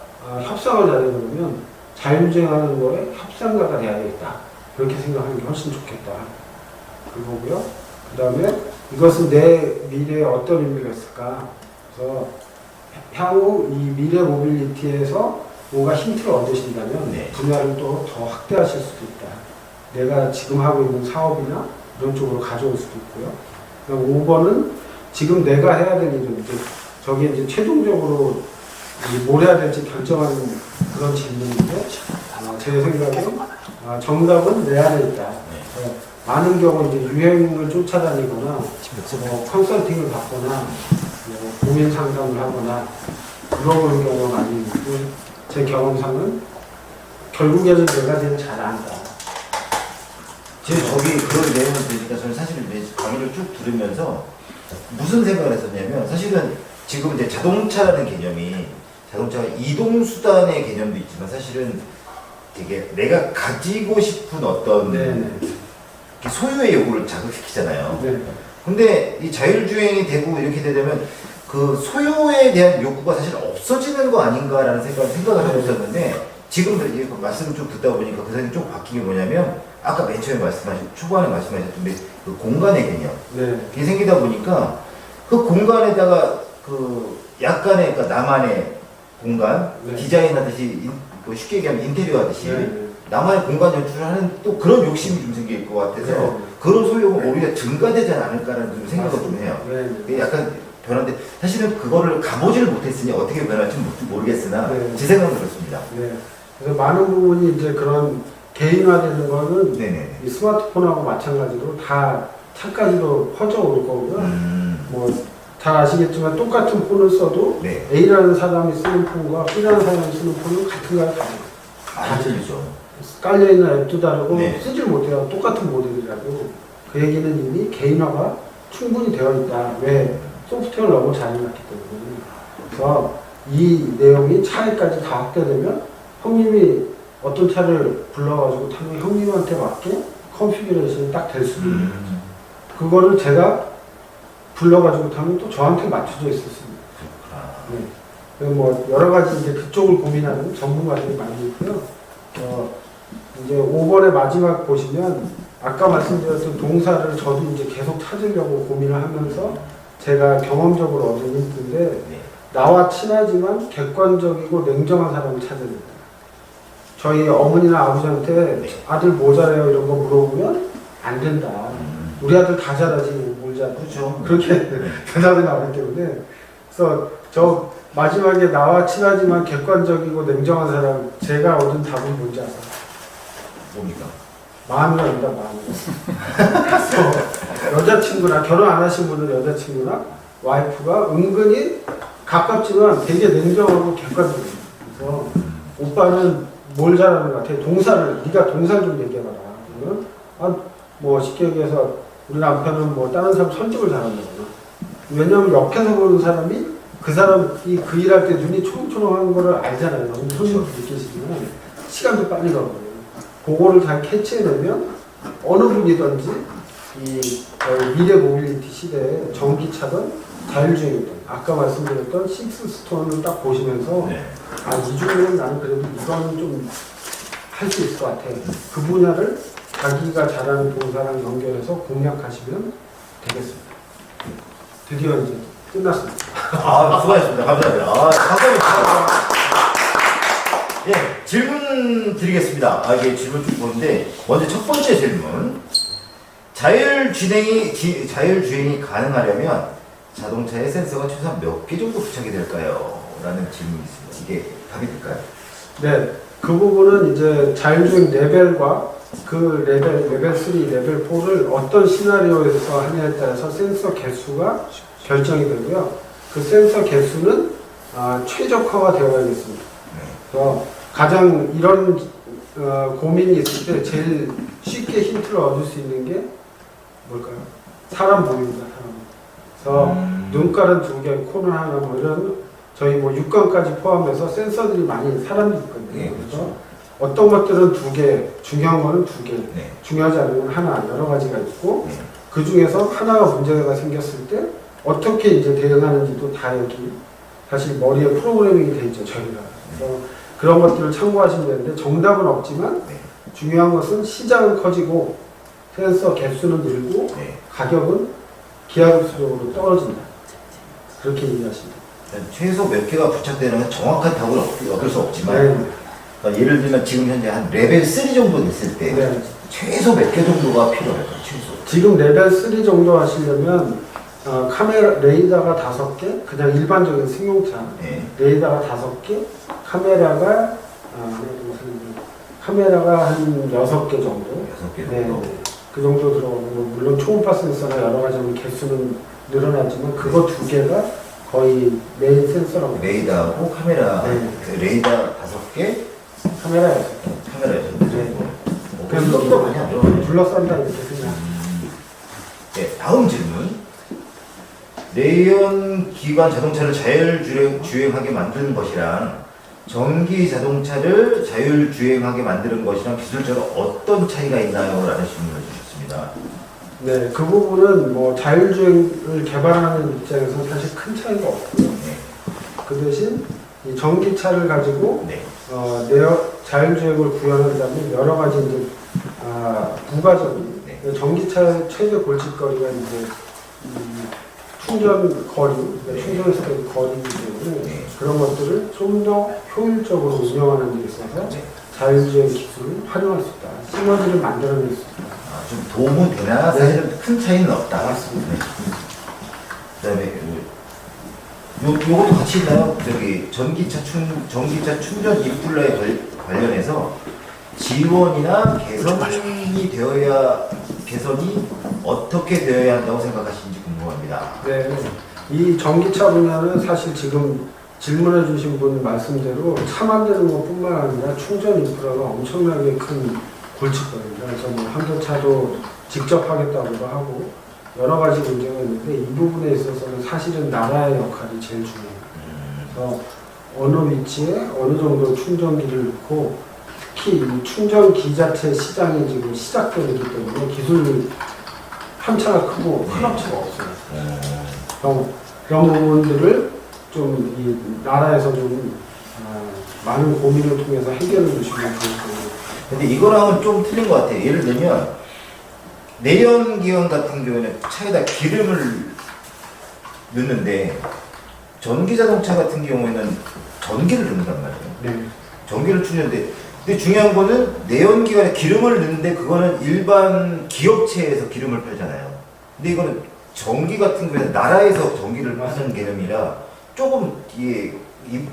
[SPEAKER 2] 협상을 잘해보면 자율주행하는 거에 협상가가 돼야 되겠다. 그렇게 생각하는 게 훨씬 좋겠다. 그거고요. 그 다음에 이것은 내 미래에 어떤 의미가 있을까? 그래서 향후 이 미래 모빌리티에서 뭔가 힌트를 얻으신다면
[SPEAKER 1] 네.
[SPEAKER 2] 분야를 또 더 확대하실 수도 있다. 내가 지금 하고 있는 사업이나 이런 쪽으로 가져올 수도 있고요. 5번은 지금 내가 해야 될 일은 이제 저게 이제 최종적으로 뭘 해야 될지 결정하는 그런 질문인데 제 생각엔 정답은 내 안에 있다. 많은 경우 이제 유행을 쫓아다니거나 컨설팅을 받거나 고민 상담을 하거나 물어보는 경우가 많이 있고 제 경험상은 결국에는 내가 제일 잘 안다.
[SPEAKER 1] 지금 저기 그런 내용을 들으니까 저는 사실 이제 강의를 쭉 들으면서 무슨 생각을 했었냐면 사실은 지금 이제 자동차라는 개념이 자동차가 이동수단의 개념도 있지만 사실은 되게 내가 가지고 싶은 어떤 소유의 요구를 자극시키잖아요.
[SPEAKER 2] 네.
[SPEAKER 1] 근데 이 자율주행이 되고 이렇게 되면 그 소유에 대한 욕구가 사실 없어지는 거 아닌가라는 생각을 하고 있었는데 지금 이 말씀을 쭉 듣다 보니까 그 생각이 좀 바뀐 게 뭐냐면 아까 맨 처음에 초반에 말씀하셨던 그 공간의 개념 이게 생기다 보니까 그 공간에다가 그 약간의 그러니까 나만의 공간 디자인하듯이 쉽게 얘기하면 인테리어 하듯이 나만의 공간 연출을 하는 또 그런 욕심이 좀 생길 것 같아서 그런 소유가 오히려 증가되지 않을까라는 좀 생각을 좀 해요. 그게 약간 변한데 사실은 그거를 가보지를 못했으니 어떻게 변할지 모르겠으나 제 생각은 그렇습니다.
[SPEAKER 2] 그래서 많은 부분이 이제 그런 개인화되는 거는 이 스마트폰하고 마찬가지로 다 차까지로 퍼져올 거고요. 뭐 잘 아시겠지만 똑같은 폰을 써도 A라는 사람이 쓰는 폰과 B라는 사람이 쓰는 폰은 같은가요?
[SPEAKER 1] 안 틀리죠.
[SPEAKER 2] 깔려있는 앱도 다르고 쓰질 못해요. 똑같은 모델이라도. 그 얘기는 이미 개인화가 충분히 되어 있다. 왜? 소프트웨어를 너무 잘 해놨기 때문에. 그래서 이 내용이 차에까지 다 확대되면 형님이 어떤 차를 불러가지고 타면 형님한테 맞게 컨피규레이션이 딱 될 수도 있는 거죠. 그거를 제가 불러가지고 타면 또 저한테 맞춰져 있었습니다. 뭐 여러 가지 이제 그쪽을 고민하는 전문가들이 많이 있고요. 이제 5번의 마지막 보시면 아까 말씀드렸던 동사를 저도 이제 계속 찾으려고 고민을 하면서 제가 경험적으로 얻은 힌트인데 나와 친하지만 객관적이고 냉정한 사람을 찾아야 된다. 저희 어머니나 아버지한테 아들 뭐 잘해요 이런 거 물어보면 안 된다. 우리 아들 다 잘하지 뭘 잘해.
[SPEAKER 1] 그렇죠.
[SPEAKER 2] 그렇게 대답이 나오기 때문에 그래서 저 마지막에 나와 친하지만 객관적이고 냉정한 사람 제가 얻은 답은 뭔지 아세요?
[SPEAKER 1] 뭡니까?
[SPEAKER 2] 마누라입니다. 마누라. 그래서 여자친구나 결혼 안 하신 분은 여자친구나 와이프가 은근히 가깝지만 되게 냉정하고 객관적이에요. 그래서 오빠는 뭘 잘하는 것 같아? 동사를 네가 동사를 좀 얘기해봐라. 그러면 뭐 쉽게 얘기해서 우리 남편은 뭐 다른 사람 설득을 잘한다거나 왜냐하면 옆에서 보는 사람이 그 사람이 그 일할 때 눈이 초롱초롱한 거를 알잖아요. 너무 손님도 느끼시지만 시간도 빨리 가거든요. 그거를 잘 캐치해내면 어느 분이든지 이 미래 모빌리티 시대에 전기차든 자율주행이든 아까 말씀드렸던 식스스톤을 딱 보시면서 이 중에는 나는 그래도 이거는 좀 할 수 있을 것 같아. 그 분야를 자기가 잘하는 동사랑 연결해서 공략하시면 되겠습니다. 드디어 이제 끝났습니다.
[SPEAKER 1] 수고하셨습니다. 감사합니다. 감사합니다. 질문 드리겠습니다. 이게 질문 좀 보는데 먼저 첫 번째 질문. 자율주행이 가능하려면 자동차에 센서가 최소한 몇 개 정도 부착이 될까요? 라는 질문이 있습니다. 이게 답이 될까요?
[SPEAKER 2] 네, 그 부분은 이제 자율주행 레벨과 그 레벨 3, 레벨 4를 어떤 시나리오에서 하냐에 따라서 센서 개수가 결정이 되고요. 그 센서 개수는 최적화가 되어야겠습니다. 그래서 가장 이런 고민이 있을 때 제일 쉽게 힌트를 얻을 수 있는 게 뭘까요? 사람 보입니다. 그래서 눈가른 2개, 코는 하나, 뭐 이런 저희 뭐 육관까지 포함해서 센서들이 많이 사람들이 있거든요. 그래서 어떤 것들은 2개, 중요한 거는 2개, 중요하지 않은 건 하나, 여러 가지가 있고 그 중에서 하나가 문제가 생겼을 때 어떻게 이제 대응하는지도 다 여기 사실 머리에 프로그래밍이 돼 있죠, 저희가. 그래서 그런 것들을 참고하시면 되는데 정답은 없지만 중요한 것은 시장은 커지고 센서 개수는 늘고 가격은 기하급수적으로 떨어진다. 그렇게 얘기하시면 됩니다.
[SPEAKER 1] 최소 몇 개가 부착되는 건 정확한 답을 얻을 수 없지만
[SPEAKER 2] 네.
[SPEAKER 1] 그러니까 예를 들면 지금 현재 한 레벨 3 정도 됐을 때
[SPEAKER 2] 네.
[SPEAKER 1] 최소 몇 개 정도가 필요할까요? 최소.
[SPEAKER 2] 지금 레벨 3 정도 하시려면 카메라 레이더가 5개, 그냥 일반적인 승용차
[SPEAKER 1] 네.
[SPEAKER 2] 레이더가 5개, 카메라가 한 6개 정도.
[SPEAKER 1] 6개
[SPEAKER 2] 네,
[SPEAKER 1] 정도.
[SPEAKER 2] 그 정도 들어가고 물론 초음파 센서나 여러 가지 개수는 늘어나지만 그거 2개가 거의 메인 센서라고.
[SPEAKER 1] 레이더하고 카메라,
[SPEAKER 2] 네.
[SPEAKER 1] 그 레이더 5개,
[SPEAKER 2] 카메라 6개.
[SPEAKER 1] 카메라 6개.
[SPEAKER 2] 네.
[SPEAKER 1] 그래서 정도 많이 안 들어가네요.
[SPEAKER 2] 둘러싼다 이렇게 생각.
[SPEAKER 1] 네, 다음 질문. 내연 기관 자동차를 자율주행하게 만드는 것이랑 전기 자동차를 자율주행하게 만드는 것이랑 기술적으로 어떤 차이가 있나요? 라는 질문을 주셨습니다.
[SPEAKER 2] 네, 그 부분은 뭐 자율주행을 개발하는 입장에서 사실 큰 차이가 없고요.
[SPEAKER 1] 네.
[SPEAKER 2] 그 대신 이 전기차를 가지고
[SPEAKER 1] 네.
[SPEAKER 2] 자율주행을 구현한다면 여러 가지 이제 부가적인
[SPEAKER 1] 네.
[SPEAKER 2] 전기차의 최대 골칫거리가 이제 충전 거리, 충전에서 거리이기 때문에
[SPEAKER 1] 네.
[SPEAKER 2] 그런 것들을 좀 더 효율적으로 운영하는 데 있어서
[SPEAKER 1] 네.
[SPEAKER 2] 자율주행 기술을 활용할 수 있다. 시너지를 만들어낼 수 있다.
[SPEAKER 1] 좀 도움은 되나 사실은 큰 차이는 없다.
[SPEAKER 2] 맞습니다.
[SPEAKER 1] 네. 그다음에 요것도 같이 있나요? 저기 전기차 충전 인플라에 관련해서 지원이나 개선이 어떻게 되어야 한다고 생각하시는지 궁금합니다.
[SPEAKER 2] 네, 이 전기차 분야는 사실 지금 질문해 주신 분 말씀대로 차 만드는 것뿐만 아니라 충전 인프라가 엄청나게 큰 골칫거리입니다. 그래서 뭐 한도차도 직접 하겠다고도 하고 여러 가지 문제가 있는데 이 부분에 있어서는 사실은 나라의 역할이 제일 중요합니다. 그래서 어느 위치에 어느 정도 충전기를 넣고 특히 이 충전기 자체 시장이 지금 시작되기 때문에 기술 편차가 크고 큰 업체가 없어요. 그런 부분들을 좀 이 나라에서 좀 많은 고민을 통해서 해결해 주시면 좋을 거예요.
[SPEAKER 1] 근데 이거랑은 좀 틀린 것 같아요. 예를 들면 내연기관 같은 경우에는 차에다 기름을 넣는데 전기자동차 같은 경우에는 전기를 넣는단 말이에요.
[SPEAKER 2] 네.
[SPEAKER 1] 전기를 충전돼. 근데 중요한 거는 내연기관에 기름을 넣는데 그거는 일반 기업체에서 기름을 팔잖아요. 근데 이거는 전기 같은 경우에는 나라에서 전기를 파는 개념이라 조금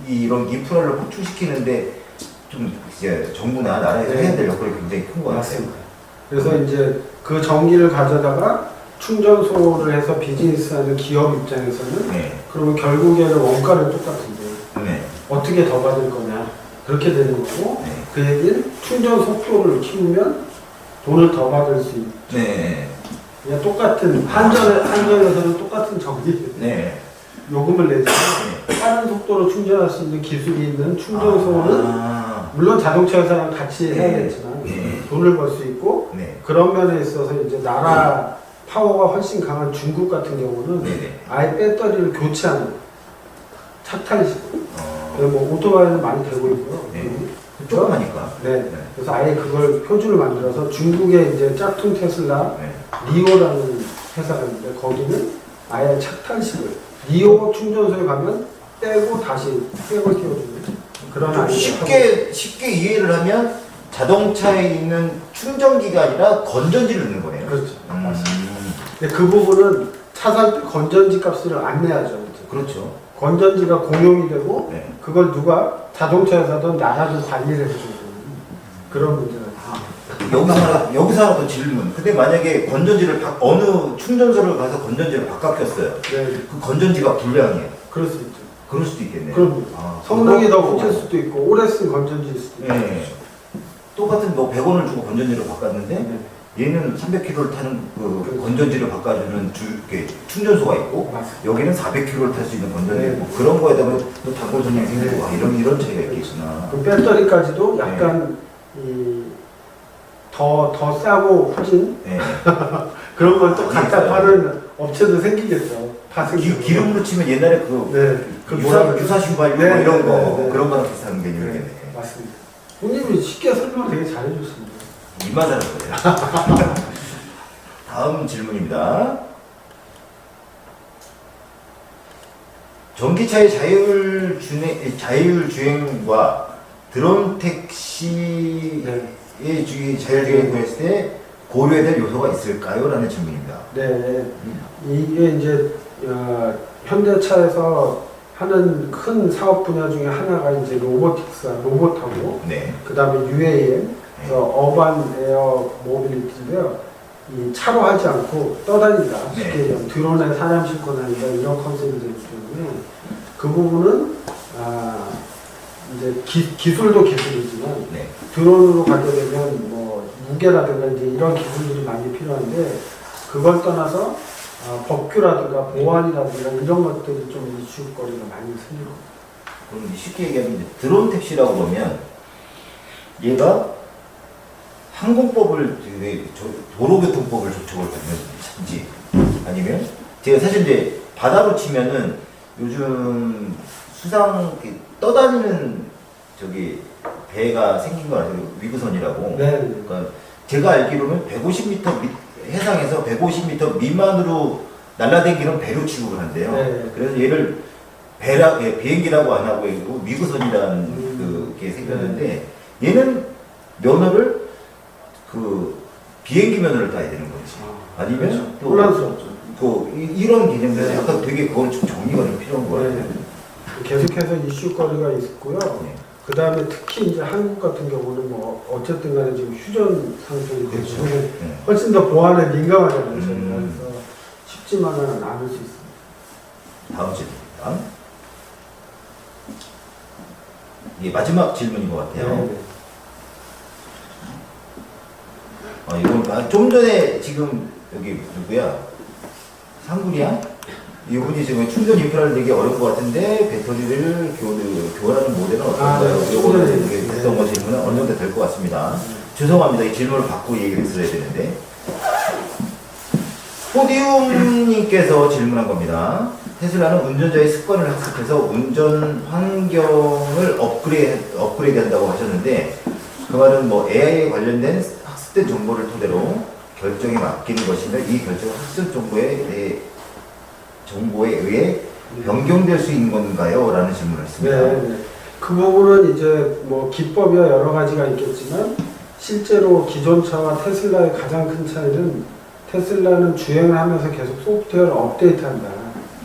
[SPEAKER 1] 이런 인프라를 확충시키는데 좀 이제 정부나 나라에서 해야 될 역할이 굉장히 큰 것 같아요.
[SPEAKER 2] 맞습니다. 그래서 이제 그 전기를 가져다가 충전소를 해서 비즈니스하는 기업 입장에서는
[SPEAKER 1] 네.
[SPEAKER 2] 그러면 결국에는 원가는 똑같은데
[SPEAKER 1] 네.
[SPEAKER 2] 어떻게 더 받을 거냐 그렇게 되는 거고
[SPEAKER 1] 네.
[SPEAKER 2] 그 얘기는 충전 속도를 키우면 돈을 더 받을 수 있고
[SPEAKER 1] 네.
[SPEAKER 2] 그냥 똑같은 한전에서는 똑같은 전기
[SPEAKER 1] 네.
[SPEAKER 2] 요금을 내지만 빠른 속도로 충전할 수 있는 기술이 있는 충전소는 물론 자동차 회사랑 같이 해야겠지만 돈을 벌 수 있고 그런 면에 있어서 이제 나라 파워가 훨씬 강한 중국 같은 경우는 아예 배터리를 교체하는 착탄식 뭐 오토바이는 많이 되고 있고요.
[SPEAKER 1] 조그마니까.
[SPEAKER 2] 네. 그래서 아예 그걸 표준을 만들어서 중국의 이제 짝퉁 테슬라 리오라는 회사가 있는데 거기는 아예 착탄식을 리오 충전소에 가면 빼고 다시 백을 띄워주는 그런
[SPEAKER 1] 좀 쉽게 이해를 하면 자동차에 있는 충전기가 아니라 건전지를 넣는 거네요.
[SPEAKER 2] 그렇죠. 맞습니다. 근데 그 부분은 차 살 때 건전지 값을 안 내야죠.
[SPEAKER 1] 그렇죠.
[SPEAKER 2] 건전지가 공용이 되고
[SPEAKER 1] 네.
[SPEAKER 2] 그걸 누가 자동차 회사든 나라도 관리를 해줘야 되는 그런 문제가 있습니다.
[SPEAKER 1] 여기서 하나 더 질문. 근데 만약에 건전지를 어느 충전소를 가서 건전지를 바꿔 꼈어요.
[SPEAKER 2] 네.
[SPEAKER 1] 그 건전지가 불량이에요.
[SPEAKER 2] 그럴 수 있죠.
[SPEAKER 1] 그럴 수도 있겠네요.
[SPEAKER 2] 그럼 성능이 더 붙을 수도 있고 오래 쓴 건전지일 수도 있고.
[SPEAKER 1] 네. 똑같은 뭐 100원을 주고 건전지를 바꿨는데 얘는 300km를 타는 그 건전지를 바꿔주는 충전소가 있고
[SPEAKER 2] 맞습니다.
[SPEAKER 1] 여기는 400km를 탈 수 있는 건전지
[SPEAKER 2] 네.
[SPEAKER 1] 있고 그런 거에다가 또 단골 손님이 생기고 이런 차이가 있겠구나.
[SPEAKER 2] 그 배터리까지도 약간 더 싸고 후진
[SPEAKER 1] 네.
[SPEAKER 2] 그런 걸 또 갖다 파는 업체도 생기겠죠.
[SPEAKER 1] 기름으로 치면 옛날에 그 유사신발
[SPEAKER 2] 네,
[SPEAKER 1] 이런 거
[SPEAKER 2] 네, 네.
[SPEAKER 1] 그런 거랑 비슷한 개념이겠네.
[SPEAKER 2] 네, 맞습니다. 형님이 쉽게 설명 되게 잘해줬습니다.
[SPEAKER 1] 입만 잘한 거예요. 다음 질문입니다. 전기차의 자율주행과 드론 택시의
[SPEAKER 2] 네.
[SPEAKER 1] 자율주행 구했을 때 고려해야 될 요소가 있을까요? 라는 질문입니다.
[SPEAKER 2] 네, 이게 이제 현대차에서 하는 큰 사업 분야 중에 하나가 이제 로봇하고
[SPEAKER 1] 네.
[SPEAKER 2] 그 다음에 UAM, 어반 에어 모빌리티인데요. 이 차로 하지 않고 떠다닌다. 쉽게
[SPEAKER 1] 네.
[SPEAKER 2] 얘기하면 드론에 사람 싣고 다닌다 이런 컨셉이 되기 때문에 그 부분은 이제 기술도 기술이지만
[SPEAKER 1] 네.
[SPEAKER 2] 드론으로 가게 되면 뭐 무게라든가 이제 이런 기술들이 많이 필요한데 그걸 떠나서 법규라든가 보안이라든가 이런 것들이 좀 이슈거리가 많이 생기고.
[SPEAKER 1] 그럼 쉽게 얘기하면 이제 드론 택시라고 보면 얘가 항공법을 도로교통법을 조촉을 받는지 아니면 제가 사실 이제 바다로 치면은 요즘 수상 떠다니는 저기 배가 생긴 거 아세요? 위구선이라고.
[SPEAKER 2] 네.
[SPEAKER 1] 그러니까 제가 알기로는 150m 해상에서 150m 미만으로 날아다니는 배로 취급을 한대요.
[SPEAKER 2] 네.
[SPEAKER 1] 그래서 얘를 비행기라고 안 하고 위구선이라는 그게 생겼는데 얘는 면허를 비행기 면허를 따야 되는 거지. 아니면 또
[SPEAKER 2] 혼란스럽죠.
[SPEAKER 1] 이런 개념들
[SPEAKER 2] 네.
[SPEAKER 1] 약간 되게 그건 좀 정리가 좀 필요한 거 같아요.
[SPEAKER 2] 네. 계속해서 이슈거리가 있고요.
[SPEAKER 1] 네.
[SPEAKER 2] 그 다음에 특히 이제 한국 같은 경우는 뭐 어쨌든 간에 지금 휴전 상태이기
[SPEAKER 1] 그렇죠.
[SPEAKER 2] 때문에
[SPEAKER 1] 네.
[SPEAKER 2] 훨씬 더 보안에 민감하잖아요. 저희가. 그래서 쉽지만은 않을 수 있습니다.
[SPEAKER 1] 다음 질문입니다. 이게 마지막 질문인 것 같아요.
[SPEAKER 2] 네.
[SPEAKER 1] 이건 좀 전에 지금 여기 누구야? 상구리야? 이분이 지금 충전 인프라를 내기 어려울 것 같은데 배터리를 교환하는 모델은 어떤가요?
[SPEAKER 2] 네.
[SPEAKER 1] 이거는
[SPEAKER 2] 네.
[SPEAKER 1] 됐던 거 질문은 어느 정도 될 것 같습니다. 죄송합니다. 이 질문을 받고 얘기를 했어야 되는데. 포디움님께서 질문한 겁니다. 테슬라는 운전자의 습관을 학습해서 운전 환경을 업그레이드 한다고 하셨는데 그 말은 뭐 AI에 관련된 학습된 정보를 토대로 결정에 맡기는 것이며 이 결정은 학습 정보에 의해 변경될 수 있는 건가요? 라는 질문을 했습니다.
[SPEAKER 2] 네. 그 부분은 이제 뭐 기법이야 여러 가지가 있겠지만 실제로 기존 차와 테슬라의 가장 큰 차이는 테슬라는 주행을 하면서 계속 소프트웨어를 업데이트한다.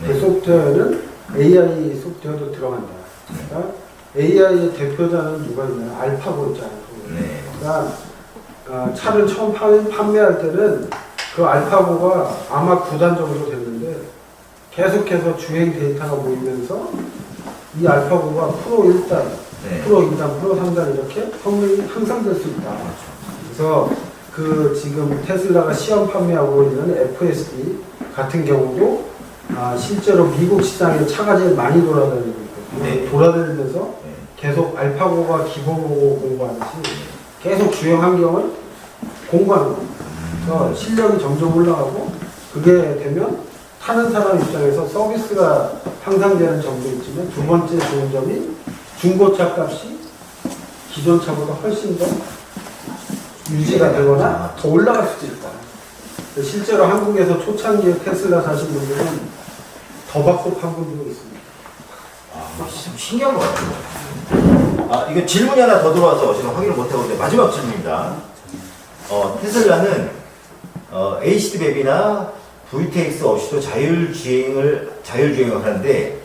[SPEAKER 1] 네.
[SPEAKER 2] 그 소프트웨어는 AI 소프트웨어도 들어간다. 그러니까 AI의 대표자는 누가 있나요? 알파고 있잖아요.
[SPEAKER 1] 네.
[SPEAKER 2] 그러니까 차를 처음 판매할 때는 그 알파고가 아마 9단 정도 됐는데 계속해서 주행 데이터가 모이면서 이 알파고가 프로 1단,
[SPEAKER 1] 네.
[SPEAKER 2] 프로 2단, 프로 3단 이렇게 성능이 향상될 수 있다. 그래서 지금 테슬라가 시험 판매하고 있는 FSD 같은 경우도 실제로 미국 시장에 차가 제일 많이 돌아다니고 있거든요.
[SPEAKER 1] 네.
[SPEAKER 2] 돌아다니면서
[SPEAKER 1] 네.
[SPEAKER 2] 계속 알파고가 기본보고 공부하듯이 계속 주행 환경을 공부하는 겁니다. 그래서 실력이 점점 올라가고 그게 되면 타는 사람 입장에서 서비스가 향상되는 점도 있지만 두 번째 좋은 점이 중고차 값이 기존 차보다 훨씬 더 유지가 되거나 더 올라갈 수도 있다. 실제로 한국에서 초창기에 테슬라 사신 분들은 더 받고 판 분들도 있습니다.
[SPEAKER 1] 좀 신기한 것 같아요. 이거 질문이 하나 더 들어와서 지금 확인을 못하고 있는데 마지막 질문입니다. 테슬라는 HD 맵이나 VTX 없이도 자율주행을 하는데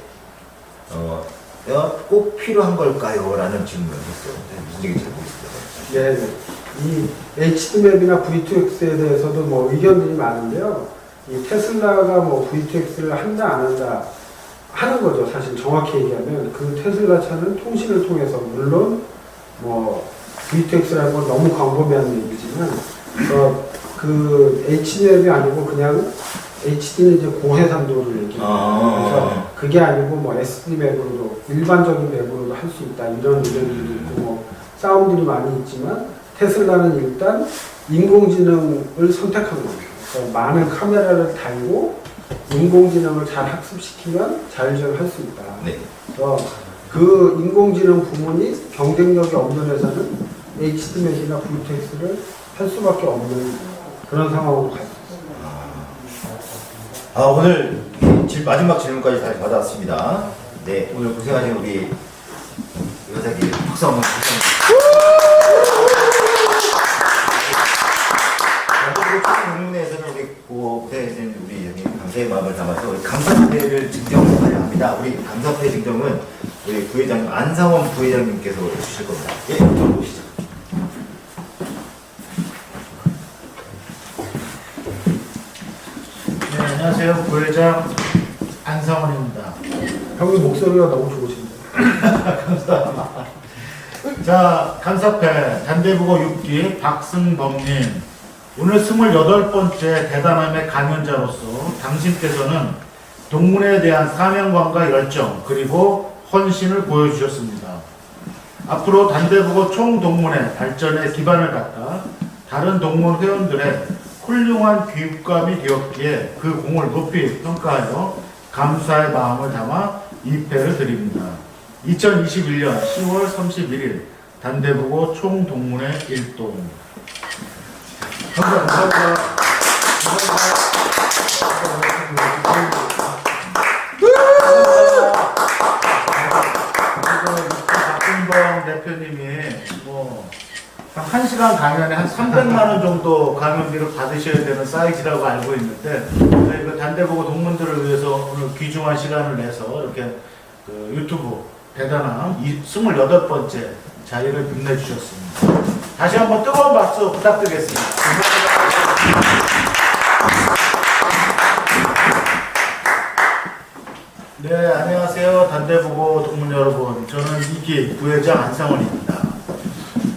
[SPEAKER 1] 내가 꼭 필요한 걸까요? 라는 질문을 했어요. 무슨 얘기인지 잘 모르겠어요.
[SPEAKER 2] 네. 이 HD맵이나 V2X에 대해서도 뭐 의견들이 많은데요. 이 테슬라가 뭐 V2X를 한다 안 한다 하는 거죠. 사실 정확히 얘기하면 그 테슬라 차는 통신을 통해서 물론 뭐 V2X라는 건 너무 광범위한 얘기지만 그 HD맵이 아니고 그냥 HD는 이제 고해상도를 얘기해요. 그래서 그게 아니고 뭐 SD 맵으로도 일반적인 맵으로도 할 수 있다 이런 의견들이 있고 뭐 싸움들이 많이 있지만 테슬라는 일단 인공지능을 선택한 겁니다. 그래서 많은 카메라를 달고 인공지능을 잘 학습시키면 자율주행을 할 수 있다.
[SPEAKER 1] 네.
[SPEAKER 2] 그래서 그 인공지능 부문이 경쟁력이 없는 회사는 HD맵이나 VTX를 할 수밖에 없는 그런 상황으로 갈 수 있습니다.
[SPEAKER 1] 오늘 마지막 질문까지 잘 받아왔습니다. 네, 오늘 고생하신 우리 여자기 박수 한번 주시면. 동문회에서는 우리 고생하신 우리 형님 감사의 마음을 담아서 우리 감사패를 증정하려 합니다. 우리 감사패 증정은 우리 부회장님 안상원 부회장님께서 주실 겁니다. 예, 이쪽으로 오시죠.
[SPEAKER 4] 네, 안녕하세요. 부회장 안상원입니다.
[SPEAKER 2] 형님 목소리가 너무 좋으신데.
[SPEAKER 4] 감사합니다. 자, 감사패 단대부고 6기 박승범님. 오늘 28번째 대단함의 강연자로서 당신께서는 동문회에 대한 사명감과 열정 그리고 헌신을 보여주셨습니다. 앞으로 단대부고 총동문회 발전의 기반을 갖다 다른 동문 회원들의 훌륭한 교육감이 되었기에 그 공을 높이 평가하여 감사의 마음을 담아 이 패를 드립니다. 2021년 10월 31일 단대부고 총동문회 1동.
[SPEAKER 2] 감사합니다.
[SPEAKER 4] 박근범 대표님이 한 1시간 강연에 한 300만 원 정도 강연비를 받으셔야 되는 사이즈라고 알고 있는데 저희가 단대보고 동문들을 위해서 오늘 귀중한 시간을 내서 이렇게 그 유튜브 대단한 28번째 자리를 빛내주셨습니다. 다시 한번 뜨거운 박수 부탁드리겠습니다. 네, 안녕하세요. 단대보고 동문 여러분. 저는 2기 부회장 안상원입니다.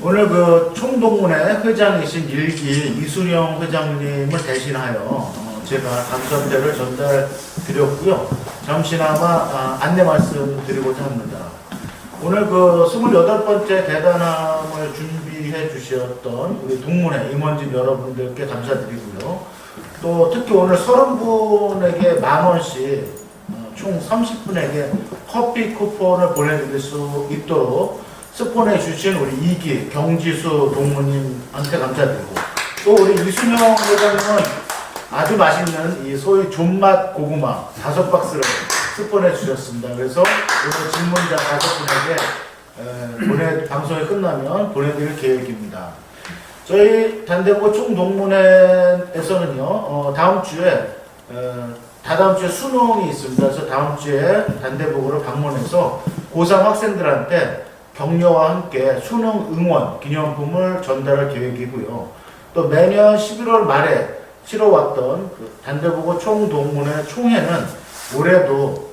[SPEAKER 4] 오늘 그 총동문회 회장이신 1기 이수령 회장님을 대신하여 제가 감사패를 전달드렸고요. 잠시나마 안내 말씀 드리고자 합니다. 오늘 그 28번째 대단함을 준비해 주셨던 우리 동문회 임원진 여러분들께 감사드리고요. 또 특히 오늘 30분에게 만원씩 총 30분에게 커피 쿠폰을 보내드릴 수 있도록 스폰해 주신 우리 2기 경지수 동무님한테 감사드리고 또 우리 이순영 회장님은 아주 맛있는 이 소위 존맛 고구마 5박스를 스폰해 주셨습니다. 그래서 오늘 질문자 5분에게 방송이 끝나면 보내드릴 계획입니다. 저희 단대보고 총동문회에서는요 다음 주에 수능이 있습니다. 그래서 다음 주에 단대보고를 방문해서 고3 학생들한테 격려와 함께 수능 응원 기념품을 전달할 계획이고요. 또 매년 11월 말에 치러왔던 그 단대보고 총동문회 총회는 올해도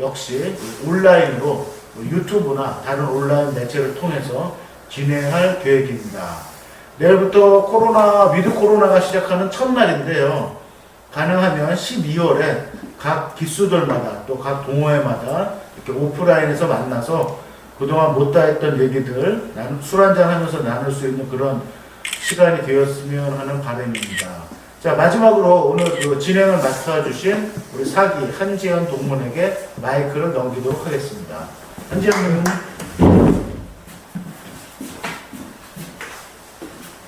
[SPEAKER 4] 역시 온라인으로 유튜브나 다른 온라인 매체를 통해서 진행할 계획입니다. 내일부터 위드 코로나가 시작하는 첫날인데요. 가능하면 12월에 각 기수들마다 또 각 동호회마다 이렇게 오프라인에서 만나서 그동안 못다 했던 얘기들 술 한잔 하면서 나눌 수 있는 그런 시간이 되었으면 하는 바람입니다. 자, 마지막으로 오늘 그 진행을 맡아주신 우리 4기 한지연 동문에게 마이크를 넘기도록 하겠습니다. 한지연님.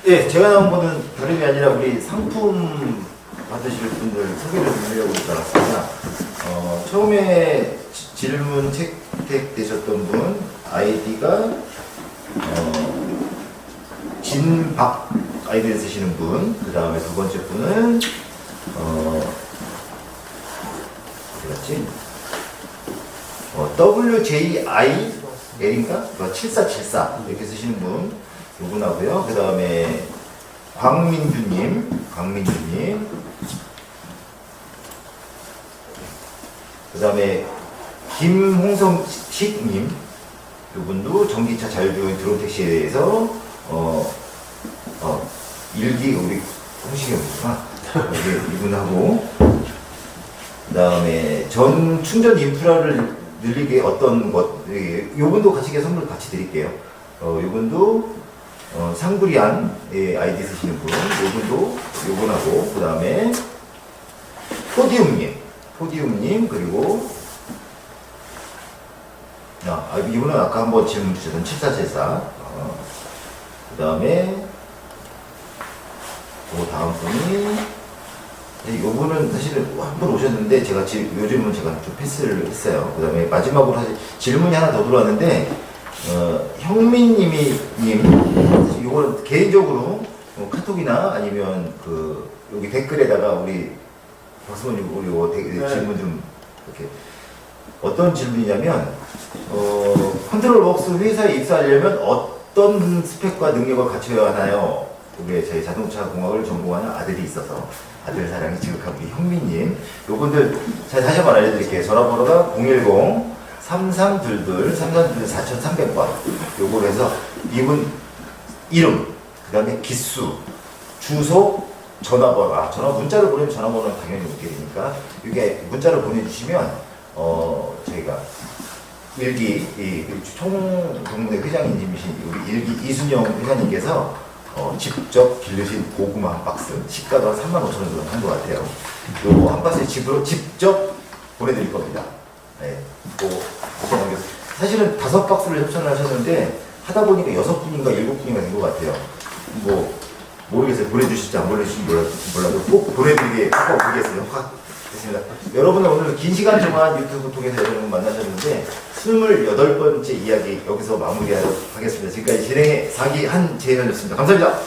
[SPEAKER 1] 예, 제가 나온 거는 다름이 아니라 우리 상품 받으실 분들 소개를 드리려고 나왔습니다. 처음에 질문 채택되셨던 분 아이디가 진박 아이디를 쓰시는 분, 그 다음에 두 번째 분은 어디 갔지? WJIL인가? 7474 이렇게 쓰시는 분 요분하고요. 그 다음에 광민주님, 그 다음에 김홍성식님, 요분도 전기차 자율주행 드론 택시에 대해서 일기 우리 홍식이 형이구나. 이분하고 그 다음에 전 충전 인프라를 늘리게 어떤 것, 요분도 같이 선물 같이 드릴게요. 요분도 상구리안 아이디 쓰시는 분, 요분도 요분하고 그 다음에 포디움님 그리고 이분은 아까 한번 질문 주셨던 7474 그 다음에 다음 분이 요거는 사실은 한 번 오셨는데 제가 지금 요즘은 제가 좀 패스를 했어요. 그 다음에 마지막으로 사실 질문이 하나 더 들어왔는데 형민님이 사실 요거는 개인적으로 카톡이나 아니면 그 여기 댓글에다가 우리 박수원님 우리 요
[SPEAKER 2] 네.
[SPEAKER 1] 질문 좀 이렇게 어떤 질문이냐면 컨트롤웍스 회사에 입사하려면 어떤 스펙과 능력을 갖춰야 하나요? 그게 제 자동차 공학을 전공하는 아들이 있어서 아들 사랑이 지극한 우리 형민님 요분들 제가 다시 한번 알려드릴게요. 전화번호가 010-3322-4322-4300번 요거로 해서 이분 이름 그 다음에 기수 주소 전화번호 전화 문자를 보내면 전화번호는 당연히 못 드리니까 이게 문자를 보내주시면 저희가 일기 총동문회 회장님이신 우리 일기 이순영 회장님께서 직접 기르신 고구마 한 박스 시가도 한 35,000원 정도 한 것 같아요. 요거 한 박스 집으로 직접 보내드릴 겁니다. 네, 사실은 5박스를 협찬을 하셨는데 하다 보니까 6분인가 7분인가 된 것 같아요. 뭐 모르겠어요. 보내주실지 안 보내주실지 몰라도 꼭 보내드리게 꼭 드리겠어요. 됐습니다. 여러분은 오늘 긴 시간 동안 유튜브 통해서 여러분 만나셨는데 28번째 이야기 여기서 마무리하도록 하겠습니다. 지금까지 진행의 사기 한재현이었습니다. 감사합니다.